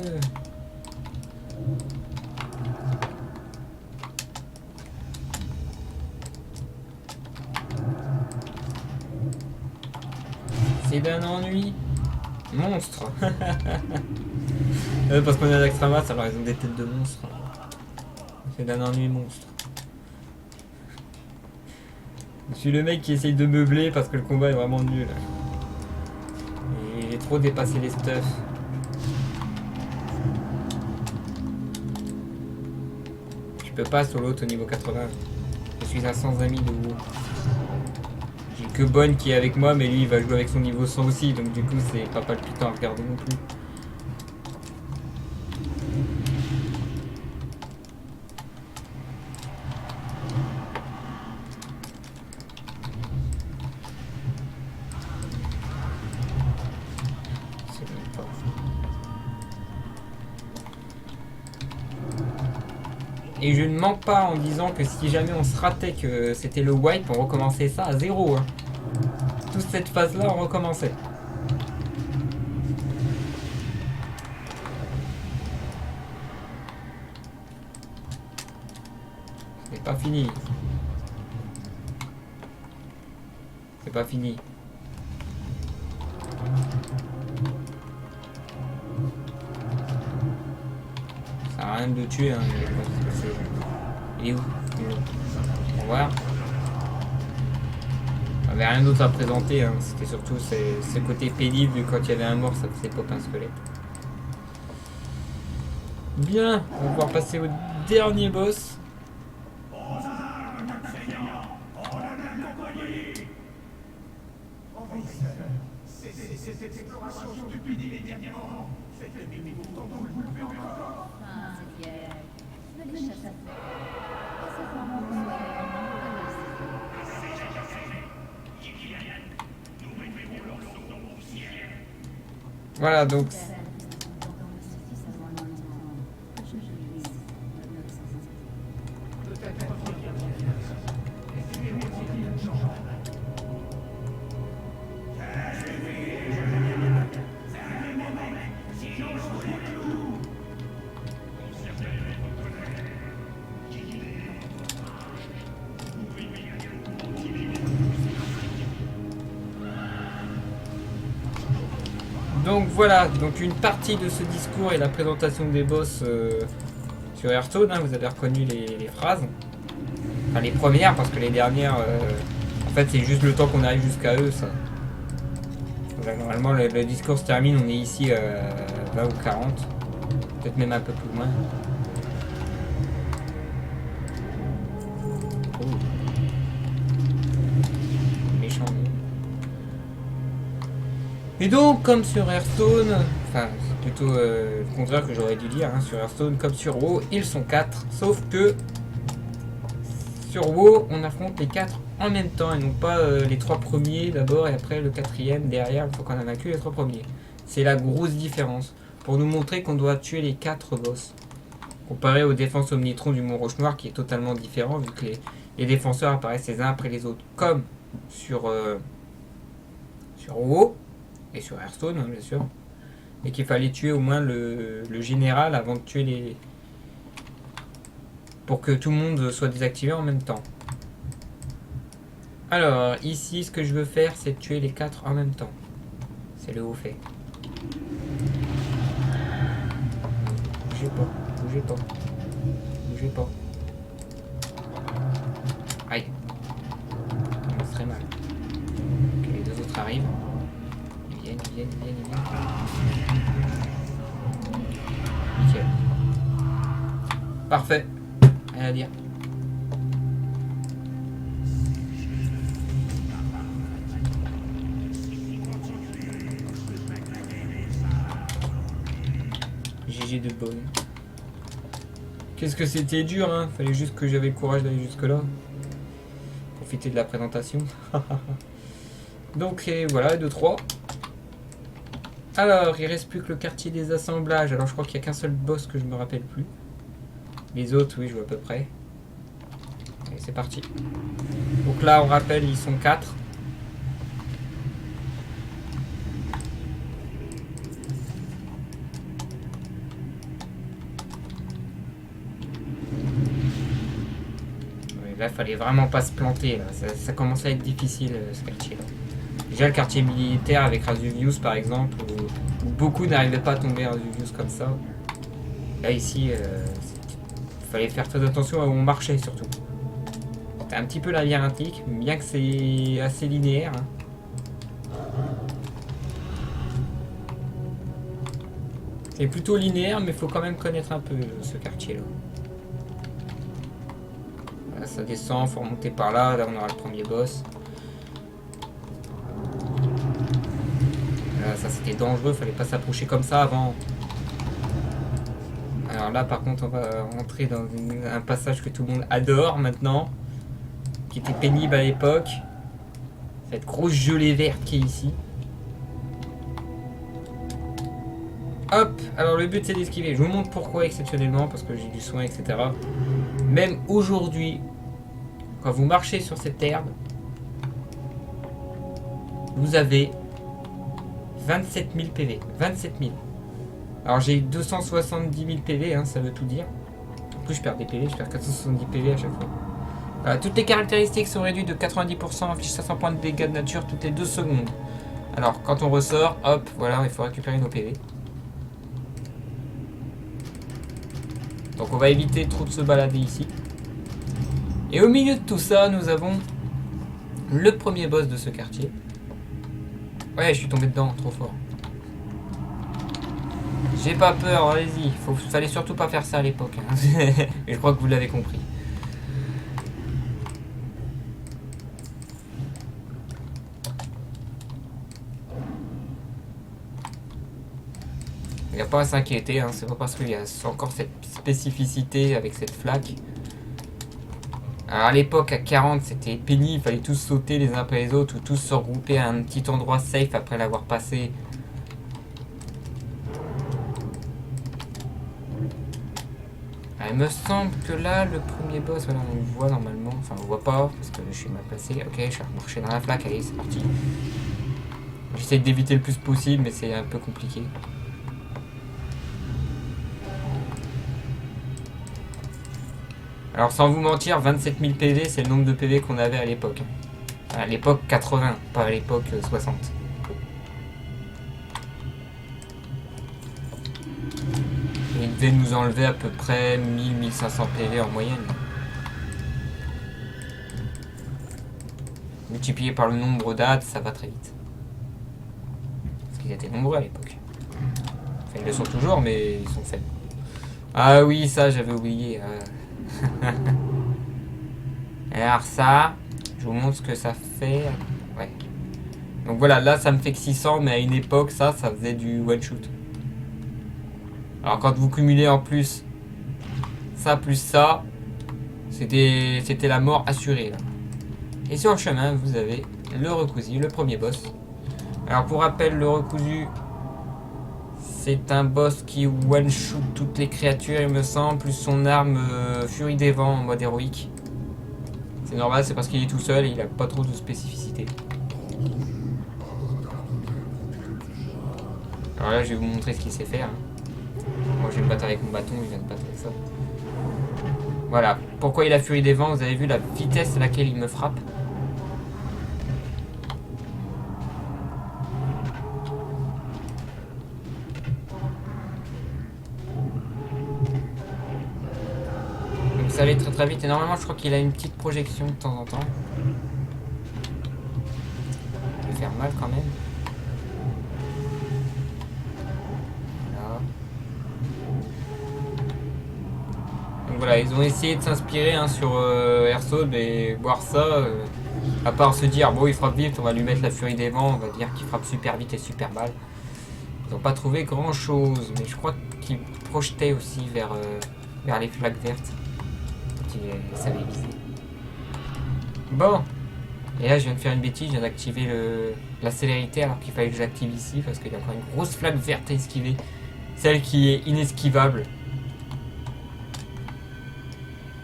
C'est d'un ennui monstre. Parce qu'on a d'extramasse, alors ils ont des têtes de monstres. C'est d'un ennui monstre. Je suis le mec qui essaye de meubler parce que le combat est vraiment nul. Et j'ai trop dépassé les stuffs. Je peux pas solo au niveau 80. Je suis à 100 amis de WoW. J'ai que Bonne qui est avec moi, mais lui il va jouer avec son niveau 100 aussi, donc du coup c'est pas palpitant à regarder non plus. Et je ne mens pas en disant que si jamais on se ratait que c'était le wipe, on recommençait ça à zéro. Hein. Toute cette phase-là, on recommençait. C'est pas fini. C'est pas fini. Ça sert à rien de le tuer. Hein, il est où? Au revoir. Il n'y avait rien d'autre à présenter. Hein. C'était surtout ce côté pénible quand il y avait un mort, ça faisait pop un squelette. Bien, on va pouvoir passer au dernier boss. Cette exploration stupide il est dernièrement. Cette ennemi pourtant vous le pouvez encore. Ah, c'est fier. Je les chasse à feu. Et c'est vraiment pour moi. Voilà, donc Donc voilà, donc une partie de ce discours et la présentation des boss sur Hearthstone, hein, vous avez reconnu les phrases. Enfin les premières, parce que les dernières, en fait c'est juste le temps qu'on arrive jusqu'à eux, ça. Donc, normalement le discours se termine, on est ici à 20 ou 40, peut-être même un peu plus loin. Oh. Méchant. Et donc, comme sur Hearthstone, enfin, c'est plutôt le contraire que j'aurais dû dire, hein, sur Hearthstone, comme sur WoW, ils sont 4, sauf que sur WoW, on affronte les 4 en même temps, et non pas les 3 premiers d'abord, et après le 4ème derrière, il faut qu'on en a que les 3 premiers. C'est la grosse différence, pour nous montrer qu'on doit tuer les 4 boss, comparé aux défenses Omnitron du Mont Roche Noir, qui est totalement différent, vu que les défenseurs apparaissent les uns après les autres, comme sur WoW, et sur Hearthstone, hein, bien sûr, et qu'il fallait tuer au moins le général avant de tuer les... pour que tout le monde soit désactivé en même temps. Alors, ici, ce que je veux faire, c'est tuer les 4 en même temps. C'est le haut fait. Bougez pas, bougez pas, bougez pas. Aïe. Ça serait mal. Ok, les deux autres arrivent. Ils viennent. Nickel. Parfait. Rien à dire. GG de bonne. Qu'est-ce que c'était dur, hein. Fallait juste que j'avais le courage d'aller jusque là. Profiter de la présentation. Donc et voilà, 2-3. Alors, il reste plus que le quartier des assemblages. Alors je crois qu'il n'y a qu'un seul boss que je me rappelle plus. Les autres, oui, je vois à peu près. Allez, c'est parti. Donc là, on rappelle, ils sont 4. Là, fallait vraiment pas se planter. Là. Ça commence à être difficile, ce quartier-là. Déjà, le quartier militaire avec Rasuvius, par exemple, où beaucoup n'arrivaient pas à tomber Rasuvius comme ça. Là, ici, fallait faire très attention à où on marchait, surtout. C'est un petit peu labyrinthique, bien que c'est assez linéaire. Hein. C'est plutôt linéaire, mais il faut quand même connaître un peu ce quartier-là. Là, ça descend, faut remonter par là. Là, on aura le premier boss. Là, ça, c'était dangereux, fallait pas s'approcher comme ça avant. Alors là, par contre, on va rentrer dans un passage que tout le monde adore maintenant, qui était pénible à l'époque. Cette grosse gelée verte qui est ici. Hop, alors le but c'est d'esquiver. Je vous montre pourquoi exceptionnellement, parce que j'ai du soin, etc. Même aujourd'hui, quand vous marchez sur cette herbe, vous avez 27 000 PV. 27 000. Alors j'ai 270 000 PV, hein, ça veut tout dire. En plus je perds des PV, je perds 470 PV à chaque fois. Toutes les caractéristiques sont réduites de 90%, affiche 500 points de dégâts de nature toutes les 2 secondes. Alors quand on ressort, hop, voilà, il faut récupérer nos PV. Donc on va éviter trop de se balader ici. Et au milieu de tout ça, nous avons le premier boss de ce quartier. Ouais, je suis tombé dedans, trop fort. J'ai pas peur, allez-y. Fallait surtout pas faire ça à l'époque. Hein. Mais je crois que vous l'avez compris. Il n'y a pas à s'inquiéter, hein. C'est pas parce qu'il y a encore cette spécificité avec cette flaque. Alors à l'époque, à 40, c'était pénible. Il fallait tous sauter les uns après les autres ou tous se regrouper à un petit endroit safe après l'avoir passé. Il me semble que là, le premier boss, voilà, on le voit normalement. Enfin, on le voit pas parce que je suis mal placé. Ok, je vais marcher dans la flaque. Allez, c'est parti. J'essaie d'éviter le plus possible, mais c'est un peu compliqué. Alors, sans vous mentir, 27 000 PV, c'est le nombre de PV qu'on avait à l'époque. À l'époque 80, pas à l'époque 60. Il devait nous enlever à peu près 1000-1500 PV en moyenne. Multiplié par le nombre d'âtres, ça va très vite. Parce qu'ils étaient nombreux à l'époque. Enfin, ils le sont toujours, mais ils sont faibles. Ah oui, ça, j'avais oublié. Alors ça, je vous montre ce que ça fait. Ouais. Donc voilà, là, ça me fait que 600, mais à une époque, ça faisait du one-shoot. Alors quand vous cumulez en plus ça plus ça, c'était la mort assurée là. Et sur le chemin vous avez le recousu, le premier boss. Alors pour rappel, le recousu c'est un boss qui one shoot toutes les créatures il me semble, plus son arme Furie des Vents en mode héroïque. C'est normal, c'est parce qu'il est tout seul et il a pas trop de spécificité. Alors là je vais vous montrer ce qu'il sait faire. Moi je vais me battre avec mon bâton, il vient de battre avec ça. Voilà. Pourquoi il a Furie des Vents? Vous avez vu la vitesse à laquelle il me frappe. Donc ça allait très très vite. Et normalement je crois qu'il a une petite projection de temps en temps. Ça peut faire mal quand même. Voilà, ils ont essayé de s'inspirer sur Herzog et voir ça, à part se dire bon il frappe vite, on va lui mettre la Furie des Vents, on va dire qu'il frappe super vite et super mal. Ils n'ont pas trouvé grand chose, mais je crois qu'ils projetaient aussi vers les flaques vertes. Ils savaient viser. Bon, et là je viens de faire une bêtise, je viens d'activer la célérité alors qu'il fallait que j'active ici parce qu'il y a encore une grosse flaque verte à esquiver, celle qui est inesquivable.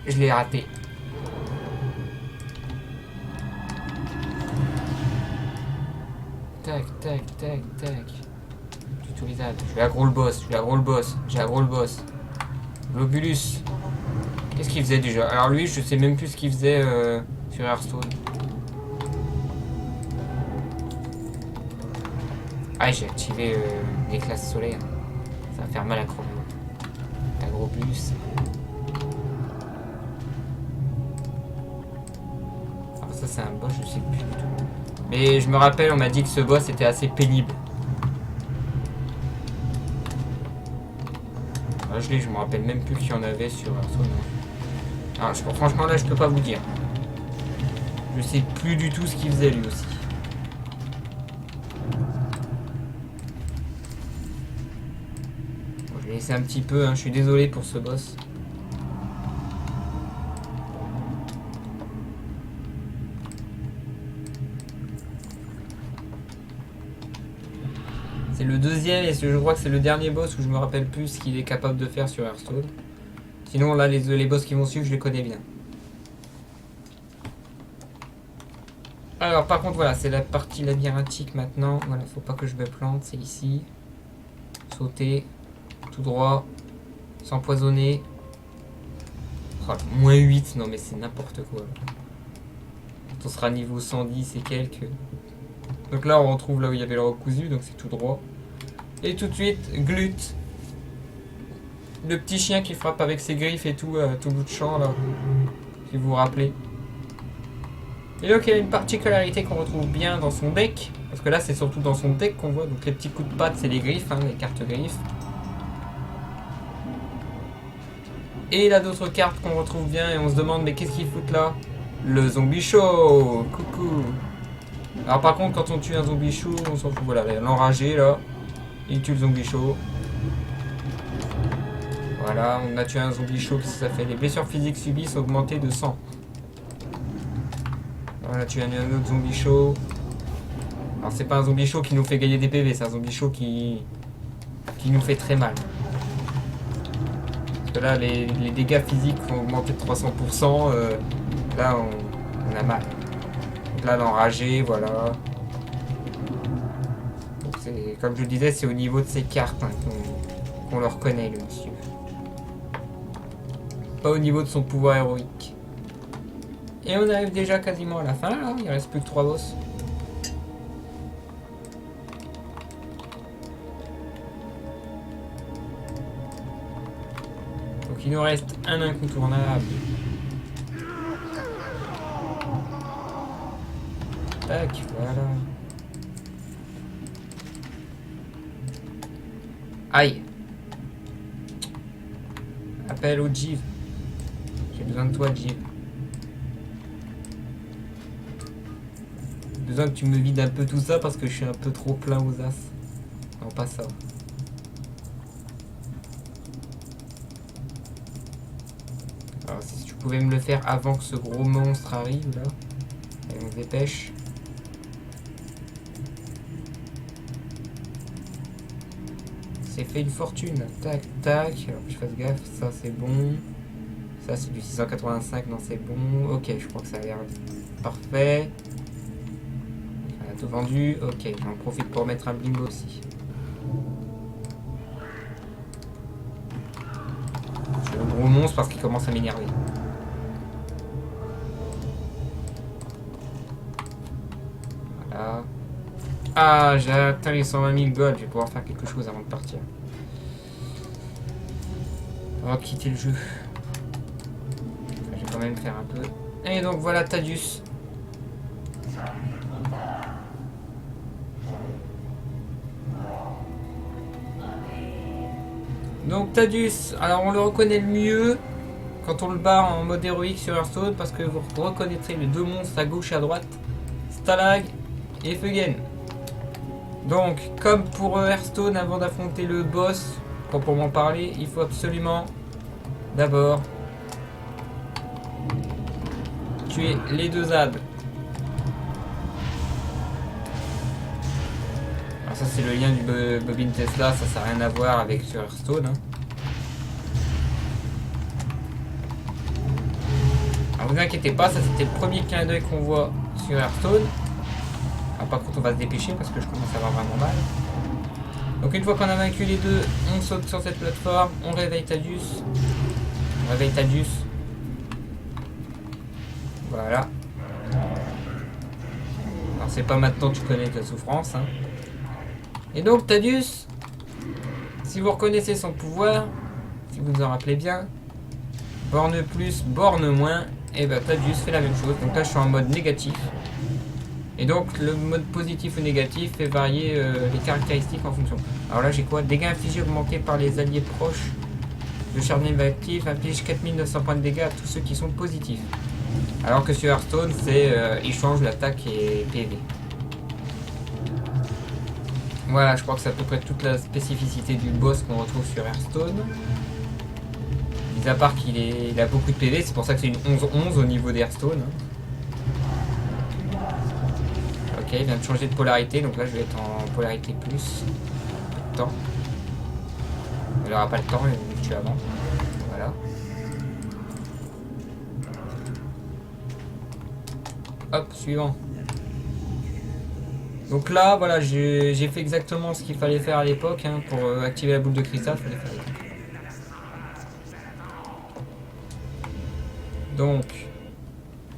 Je l'ai raté. Tac, tac, tac, tac. Tutorisable. Je vais aggro le boss, je vais aggro le boss, j'ai aggro le boss. Globulus. Qu'est-ce qu'il faisait déjà? Alors lui, je sais même plus ce qu'il faisait sur Hearthstone. Ah, j'ai activé les classes solaires. Ça va faire mal à Chrono. Agrobus. Alors ça, c'est un boss, je sais plus du tout. Mais je me rappelle, on m'a dit que ce boss était assez pénible. Ah, je me rappelle même plus qu'il y en avait sur Hearthstone. Ah, franchement, là, je peux pas vous dire. Je sais plus du tout ce qu'il faisait lui aussi. Bon, je vais laisser un petit peu, hein. Je suis désolé pour ce boss. C'est le deuxième et je crois que c'est le dernier boss où je me rappelle plus ce qu'il est capable de faire sur Hearthstone. Sinon là les boss qui vont suivre je les connais bien. Alors par contre voilà c'est la partie labyrinthique maintenant. Voilà faut pas que je me plante, c'est ici. Sauter, tout droit, s'empoisonner. Oh, moins 8, non mais c'est n'importe quoi. Quand on sera niveau 110 et quelques. Donc là on retrouve là où il y avait le recousu, donc c'est tout droit. Et tout de suite, Glut. Le petit chien qui frappe avec ses griffes et tout, tout bout de champ là. Si vous vous rappelez. Et donc il y a une particularité qu'on retrouve bien dans son deck. Parce que là c'est surtout dans son deck qu'on voit. Donc les petits coups de patte c'est les griffes, hein, les cartes griffes. Et il a d'autres cartes qu'on retrouve bien et on se demande mais qu'est-ce qu'il fout là? Le zombie show. Coucou. Alors par contre quand on tue un zombie show, on s'en fout. Voilà, l'enragé là. Il tue le zombie show. Voilà, on a tué un zombie chaud, qu'est-ce que ça fait? Les blessures physiques subies sont augmentées de 100. On a tué un autre zombie chaud. Alors c'est pas un zombie chaud qui nous fait gagner des PV, c'est un zombie chaud qui nous fait très mal. Parce que là, les dégâts physiques vont augmenter de 300%. Là, on a mal. Donc là, l'enragé, voilà. Donc comme je le disais, c'est au niveau de ces cartes hein, qu'on le reconnaît, le monsieur. Pas au niveau de son pouvoir héroïque. Et on arrive déjà quasiment à la fin là, il reste plus que 3 boss. Donc il nous reste un incontournable. Tac, voilà. Aïe. Appel au Jiv. J'ai besoin de toi, Jiv. J'ai besoin que tu me vides un peu tout ça parce que je suis un peu trop plein aux as. Non, pas ça. Alors, si tu pouvais me le faire avant que ce gros monstre arrive, là. Allez, on se dépêche. C'est fait une fortune. Tac, tac. Alors que je fasse gaffe. Ça, c'est bon. Ça, c'est du 685. Non, c'est bon. Ok, je crois que ça a l'air parfait. On a tout vendu. Ok, j'en profite pour mettre un bling aussi. Je suis un gros monstre parce qu'il commence à m'énerver. Voilà. Ah, j'ai atteint les 120 000 gold. Je vais pouvoir faire quelque chose avant de partir. On va quitter le jeu. Je vais quand même faire un peu. Et donc voilà Thaddeus. Donc Thaddeus, alors on le reconnaît le mieux quand on le bat en mode héroïque sur Hearthstone parce que vous reconnaîtrez les deux monstres à gauche et à droite, Stalag et Fugen. Donc comme pour Hearthstone, avant d'affronter le boss, proprement parler, il faut absolument d'abord tuer les deux ZAD. Alors ça c'est le lien du bobine Tesla, ça n'a rien à voir avec sur Hearthstone. Hein. Alors vous inquiétez pas, ça c'était le premier clin d'œil qu'on voit sur Hearthstone. Ah, par contre on va se dépêcher parce que je commence à avoir vraiment mal. Donc une fois qu'on a vaincu les deux, on saute sur cette plateforme, on réveille Thaddeus. On réveille Thaddeus. Voilà. Alors c'est pas maintenant que tu connais ta souffrance. Hein. Et donc Thaddeus, si vous reconnaissez son pouvoir, si vous vous en rappelez bien, borne plus, borne moins, et ben Thaddeus fait la même chose. Donc là je suis en mode négatif. Et donc le mode positif ou négatif fait varier les caractéristiques en fonction. Alors là j'ai quoi? Dégâts infligés augmentés par les alliés proches. Le charnier actif inflige 4900 points de dégâts à tous ceux qui sont positifs. Alors que sur Hearthstone c'est il change l'attaque et PV. Voilà, je crois que c'est à peu près toute la spécificité du boss qu'on retrouve sur Hearthstone. Mis à part il a beaucoup de PV, c'est pour ça que c'est une 11-11 au niveau d'Hearthstone. Ok, il vient de changer de polarité, donc là je vais être en polarité plus. Pas de temps. Il n'aura pas le temps, il me tue avant. Voilà. Hop, suivant. Donc là, voilà, j'ai fait exactement ce qu'il fallait faire à l'époque. Hein, pour activer la boule de cristal, il fallait faire ça. Donc,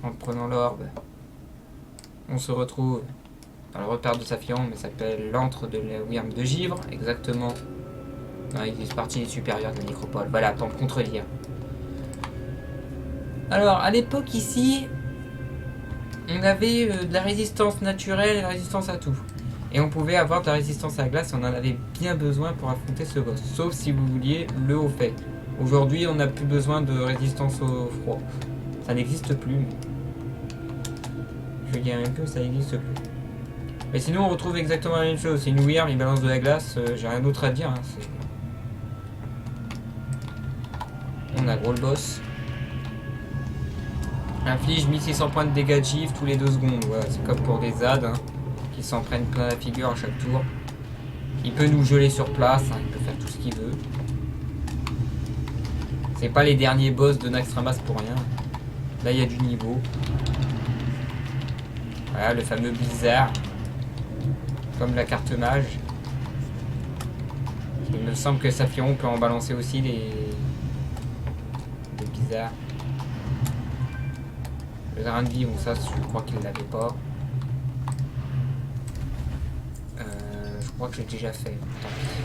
en prenant l'orbe, on se retrouve dans le repère de Saphion, mais ça s'appelle l'antre de la Wyrm de Givre, exactement dans l'église partie supérieure de la nécropole. Voilà, pour me contredire. Alors, à l'époque ici, on avait de la résistance naturelle et de la résistance à tout. Et on pouvait avoir de la résistance à la glace si on en avait bien besoin pour affronter ce boss. Sauf si vous vouliez le haut fait. Aujourd'hui, on n'a plus besoin de résistance au froid. Ça n'existe plus. Je dirais même que ça n'existe plus. Mais sinon, on retrouve exactement la même chose. C'est une Wyrm, il balance de la glace. J'ai rien d'autre à dire. Hein. On a gros le boss. Inflige 1600 points de dégâts de givre tous les 2 secondes. Voilà, c'est comme pour des ZAD hein, qui s'en prennent plein la figure à chaque tour. Il peut nous geler sur place, hein, il peut faire tout ce qu'il veut. C'est pas les derniers boss de Naxxramas pour rien. Là il y a du niveau. Voilà le fameux blizzard. Comme la carte mage. Il me semble que Saphion peut en balancer aussi des blizzards. Le drain de vie, bon ça je crois qu'il l'avait pas. Je crois que j'ai déjà fait. Tant pis.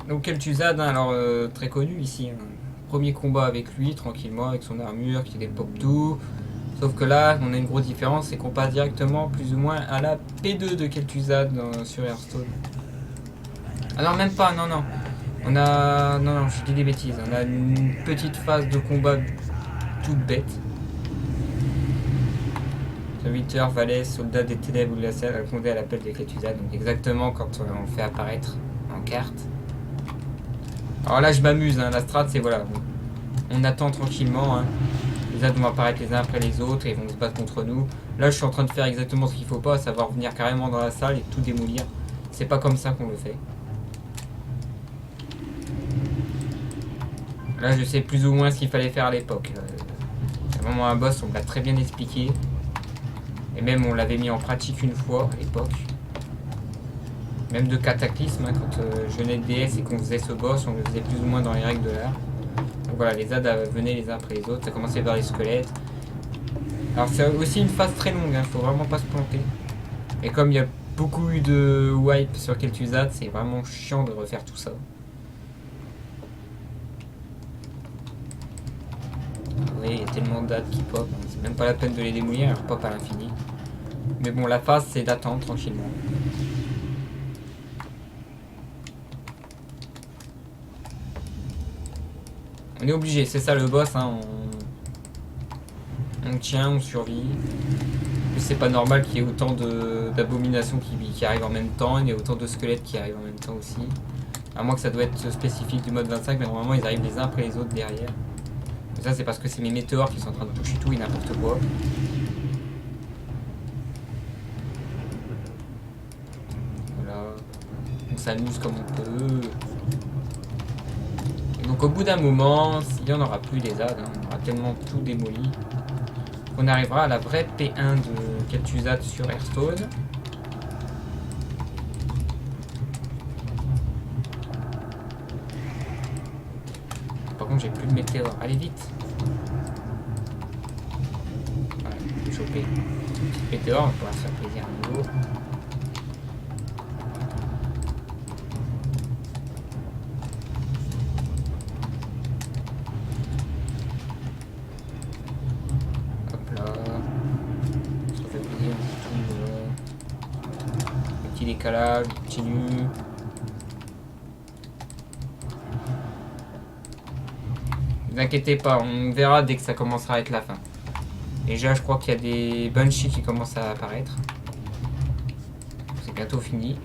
Donc Kel'Thuzad, hein, alors très connu ici. Hein. Premier combat avec lui, tranquillement, avec son armure qui dépop tout. Sauf que là, on a une grosse différence, c'est qu'on passe directement plus ou moins à la P2 de Kel'Thuzad sur Hearthstone. Ah non, même pas, non. On a... Non, je dis des bêtises. On a une petite phase de combat toute bête. Serviteur, valet, soldat des ténèbres ou de la salle répondait à l'appel de Kel'Thuzad. Donc exactement quand on le fait apparaître en carte. Alors là je m'amuse, hein. La strat c'est voilà. On attend tranquillement. Hein. Les ZAD vont apparaître les uns après les autres et ils vont se battre contre nous. Là je suis en train de faire exactement ce qu'il faut pas, à savoir venir carrément dans la salle et tout démolir. C'est pas comme ça qu'on le fait. Là je sais plus ou moins ce qu'il fallait faire à l'époque. C'est vraiment un boss, on me l'a très bien expliqué. Et même on l'avait mis en pratique une fois à l'époque. Même de Cataclysme, hein, quand je venais de DS et qu'on faisait ce boss, on le faisait plus ou moins dans les règles de l'art. Donc voilà, les ZAD venaient les uns après les autres, ça commençait par les squelettes. Alors c'est aussi une phase très longue, hein, faut vraiment pas se planter. Et comme il y a beaucoup eu de wipe sur Kel'Thuzad, c'est vraiment chiant de refaire tout ça. Oui, il y a tellement de dates qui pop, hein, c'est même pas la peine de les démouiller, elles pop à l'infini. Mais bon, la phase c'est d'attendre tranquillement. On est obligé, c'est ça le boss, hein, on tient, on survit. C'est pas normal qu'il y ait autant d'abominations qui arrivent en même temps, il y a autant de squelettes qui arrivent en même temps aussi. À moins que ça doit être spécifique du mode 25, mais normalement ils arrivent les uns après les autres derrière. Et ça c'est parce que c'est mes météores qui sont en train de toucher tout et n'importe quoi. Voilà. On s'amuse comme on peut. Et donc au bout d'un moment, il n'y en aura plus des ZAD, hein, on aura tellement tout démoli. On arrivera à la vraie P1 de Kel'Thuzad sur Hearthstone. Par contre, j'ai plus de météores. Allez vite. Voilà, je vais choper une petite météore, on pourra se faire plaisir à nouveau. Décalage, continue. Ne vous inquiétez pas, on verra dès que ça commencera à être la fin. Déjà, je crois qu'il y a des Banshees qui commencent à apparaître. C'est bientôt fini.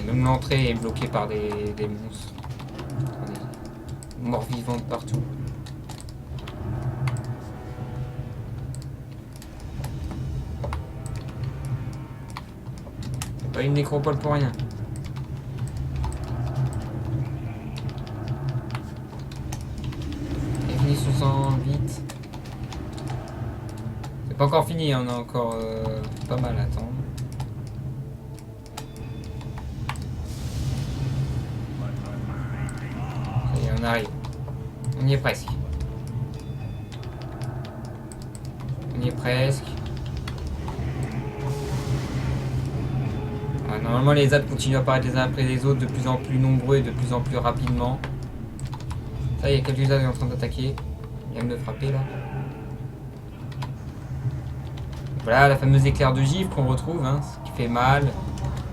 Même l'entrée est bloquée par des monstres. Des morts vivantes partout. Pas une nécropole pour rien. Et finissons sans vite. C'est pas encore fini, on a encore pas mal à attendre. Ça y est, on arrive. On y est presque. On y est presque. Normalement les ZAD continuent à apparaître les uns après les autres de plus en plus nombreux et de plus en plus rapidement. Ça y est, quelques ZAD est en train d'attaquer. Il vient de me frapper là. Voilà la fameuse éclair de givre qu'on retrouve, hein, ce qui fait mal.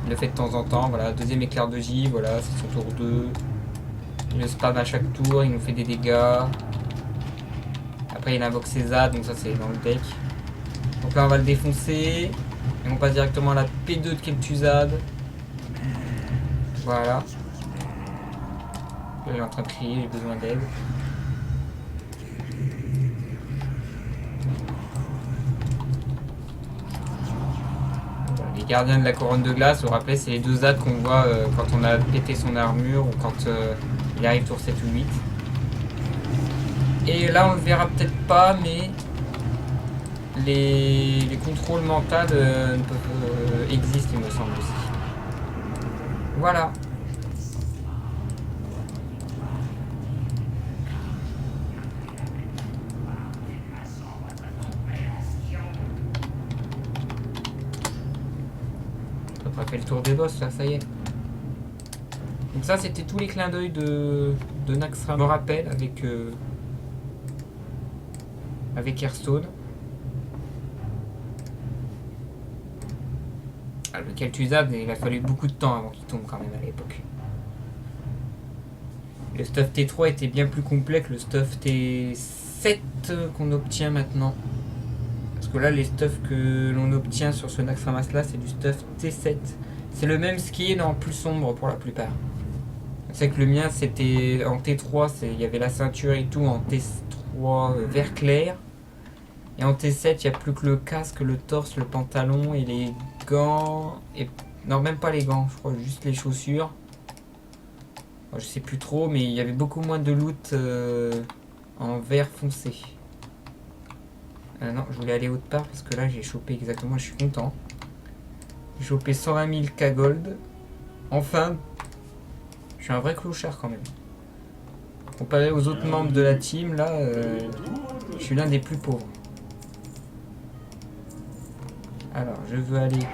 Il le fait de temps en temps. Voilà, deuxième éclair de givre, voilà, c'est son tour 2. Il le spam à chaque tour, il nous fait des dégâts. Après il invoque ses ZAD, donc ça c'est dans le deck. Donc là on va le défoncer. Et on passe directement à la P2 de Kel'Thuzad. Voilà. Là, il est en train de crier, j'ai besoin d'aide. Voilà, les gardiens de la couronne de glace, vous vous rappelez, c'est les deux ZAD qu'on voit quand on a pété son armure ou quand il arrive tour 7 ou 8. Et là on le verra peut-être pas, mais les contrôles mentaux existent, il me semble aussi. Voilà. On a fait le tour des boss là, ça y est. Donc ça c'était tous les clins d'œil de Naxxramas. Je me rappelle avec Hearthstone. Le Kel'Thuzad, il a fallu beaucoup de temps avant qu'il tombe quand même à l'époque. Le stuff T3 était bien plus complet que le stuff T7 qu'on obtient maintenant. Parce que là, les stuffs que l'on obtient sur ce Naxxramas là, c'est du stuff T7. C'est le même skin en plus sombre pour la plupart. C'est que le mien c'était en T3, il y avait la ceinture et tout en T3 vert clair. Et en T7, il n'y a plus que le casque, le torse, le pantalon et les gants. Et non, même pas les gants, je crois, juste les chaussures. Bon, je sais plus trop, mais il y avait beaucoup moins de loot en vert foncé. Non, je voulais aller autre part parce que là j'ai chopé exactement, je suis content. J'ai chopé 120 000 K gold. Enfin, je suis un vrai clochard quand même. Comparé aux autres membres de la team, là, je suis l'un des plus pauvres. Alors, je veux aller...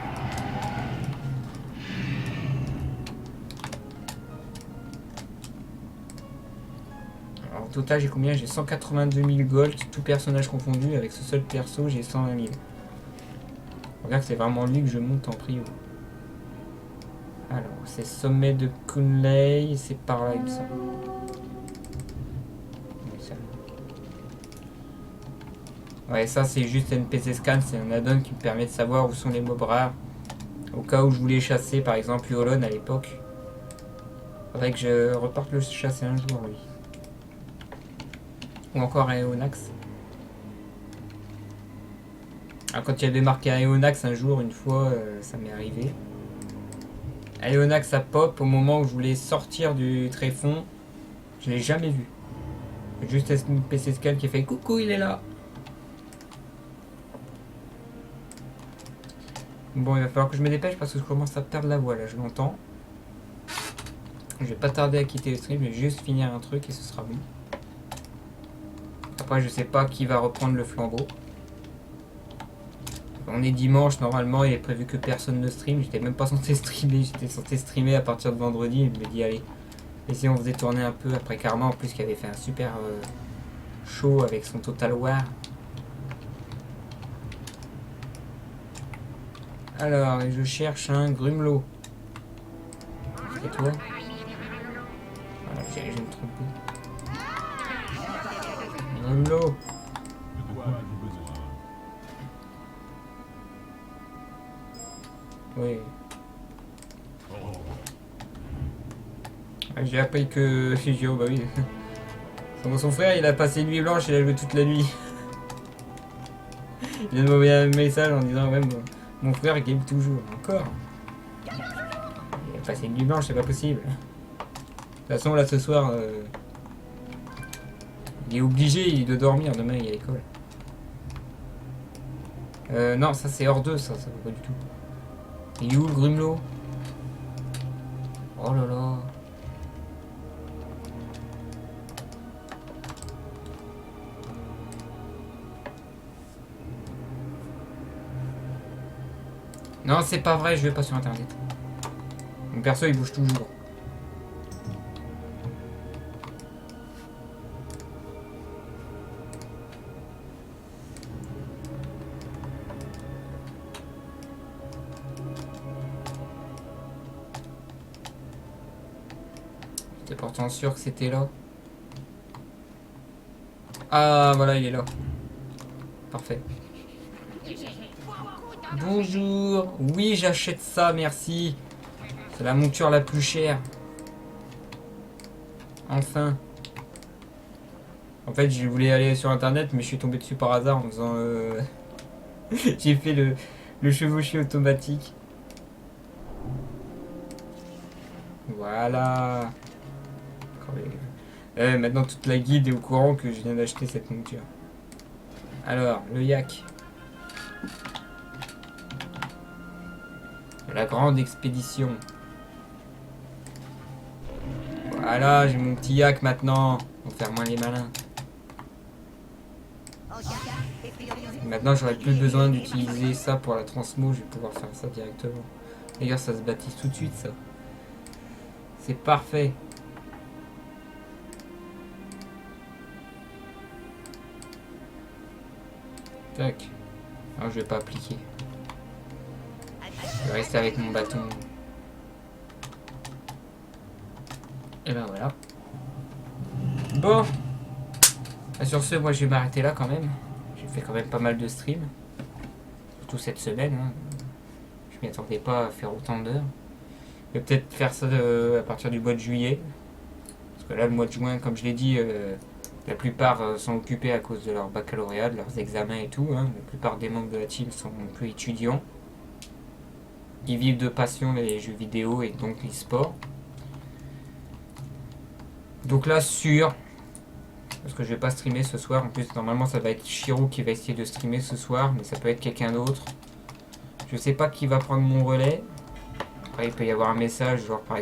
Alors, au total, j'ai combien? J'ai 182 000 gold, tout personnage confondu. Avec ce seul perso, j'ai 120 000. Regarde, c'est vraiment lui que je monte en prio. Alors, c'est sommet de Kunley, c'est par là, il me semble. Ouais, ça c'est juste NPC Scan, c'est un add-on qui me permet de savoir où sont les mobs rares. Au cas où je voulais chasser par exemple Uolon à l'époque. Faudrait que je reparte le chasser un jour lui. Ou encore Aeonax. Alors, quand il y avait marqué Aeonax un jour, une fois, ça m'est arrivé. Aeonax ça pop au moment où je voulais sortir du tréfonds. Je l'ai jamais vu. Juste NPC Scan qui fait coucou, il est là. Bon, il va falloir que je me dépêche parce que je commence à perdre la voix là, je l'entends. Je vais pas tarder à quitter le stream, je vais juste finir un truc et ce sera bon. Après, je sais pas qui va reprendre le flambeau. On est dimanche, normalement, il est prévu que personne ne stream. J'étais même pas censé streamer, j'étais censé streamer à partir de vendredi. Et je me dis, allez, essayons on faisait tourner un peu après Karma, en plus qui avait fait un super show avec son Total War. Alors, je cherche un Grumelot. C'est toi? Voilà, je vais me tromper. Grumelot. De quoi as-tu besoin? Oui. Ah, j'ai appris que Fugio, bah oui. Son frère, il a passé une nuit blanche, il a joué toute la nuit. Il vient de m'envoyer un message en disant, ouais, mon frère game toujours. Encore. Il a passé une nuit blanche, c'est pas possible. De toute façon, là, ce soir, il est obligé, il doit dormir. Demain, il y a l'école. Non, ça, c'est hors 2, ça va pas du tout. Il est où, le Grumelot? Oh là là. Non, c'est pas vrai, je vais pas sur internet. Mon perso il bouge toujours. J'étais pourtant sûr que c'était là. Ah voilà, il est là. Parfait. Bonjour. Oui, j'achète ça, merci. C'est la monture la plus chère. Enfin. En fait, je voulais aller sur internet, mais je suis tombé dessus par hasard en faisant... J'ai fait le chevauché automatique. Voilà. Maintenant, toute la guilde est au courant que je viens d'acheter cette monture. Alors, le yak. La grande expédition. Voilà, j'ai mon petit yak maintenant. On va faire moins les malins. Maintenant, j'aurai plus besoin d'utiliser ça pour la transmo. Je vais pouvoir faire ça directement. D'ailleurs, ça se baptise tout de suite, ça. C'est parfait. Tac. Alors, je vais pas appliquer. Je vais rester avec mon bâton. Et ben voilà. Bon. Et sur ce, moi je vais m'arrêter là quand même. J'ai fait quand même pas mal de streams. Surtout cette semaine. Hein. Je m'y attendais pas à faire autant d'heures. Je vais peut-être faire ça à partir du mois de juillet. Parce que là, le mois de juin, comme je l'ai dit, la plupart sont occupés à cause de leur baccalauréat, de leurs examens et tout. Hein. La plupart des membres de la team sont plus étudiants. Ils vivent de passion les jeux vidéo et donc l'e-sport. Donc là, sur Parce que je vais pas streamer ce soir. En plus, normalement, ça va être Shiro qui va essayer de streamer ce soir. Mais ça peut être quelqu'un d'autre. Je sais pas qui va prendre mon relais. Après, il peut y avoir un message, genre par exemple.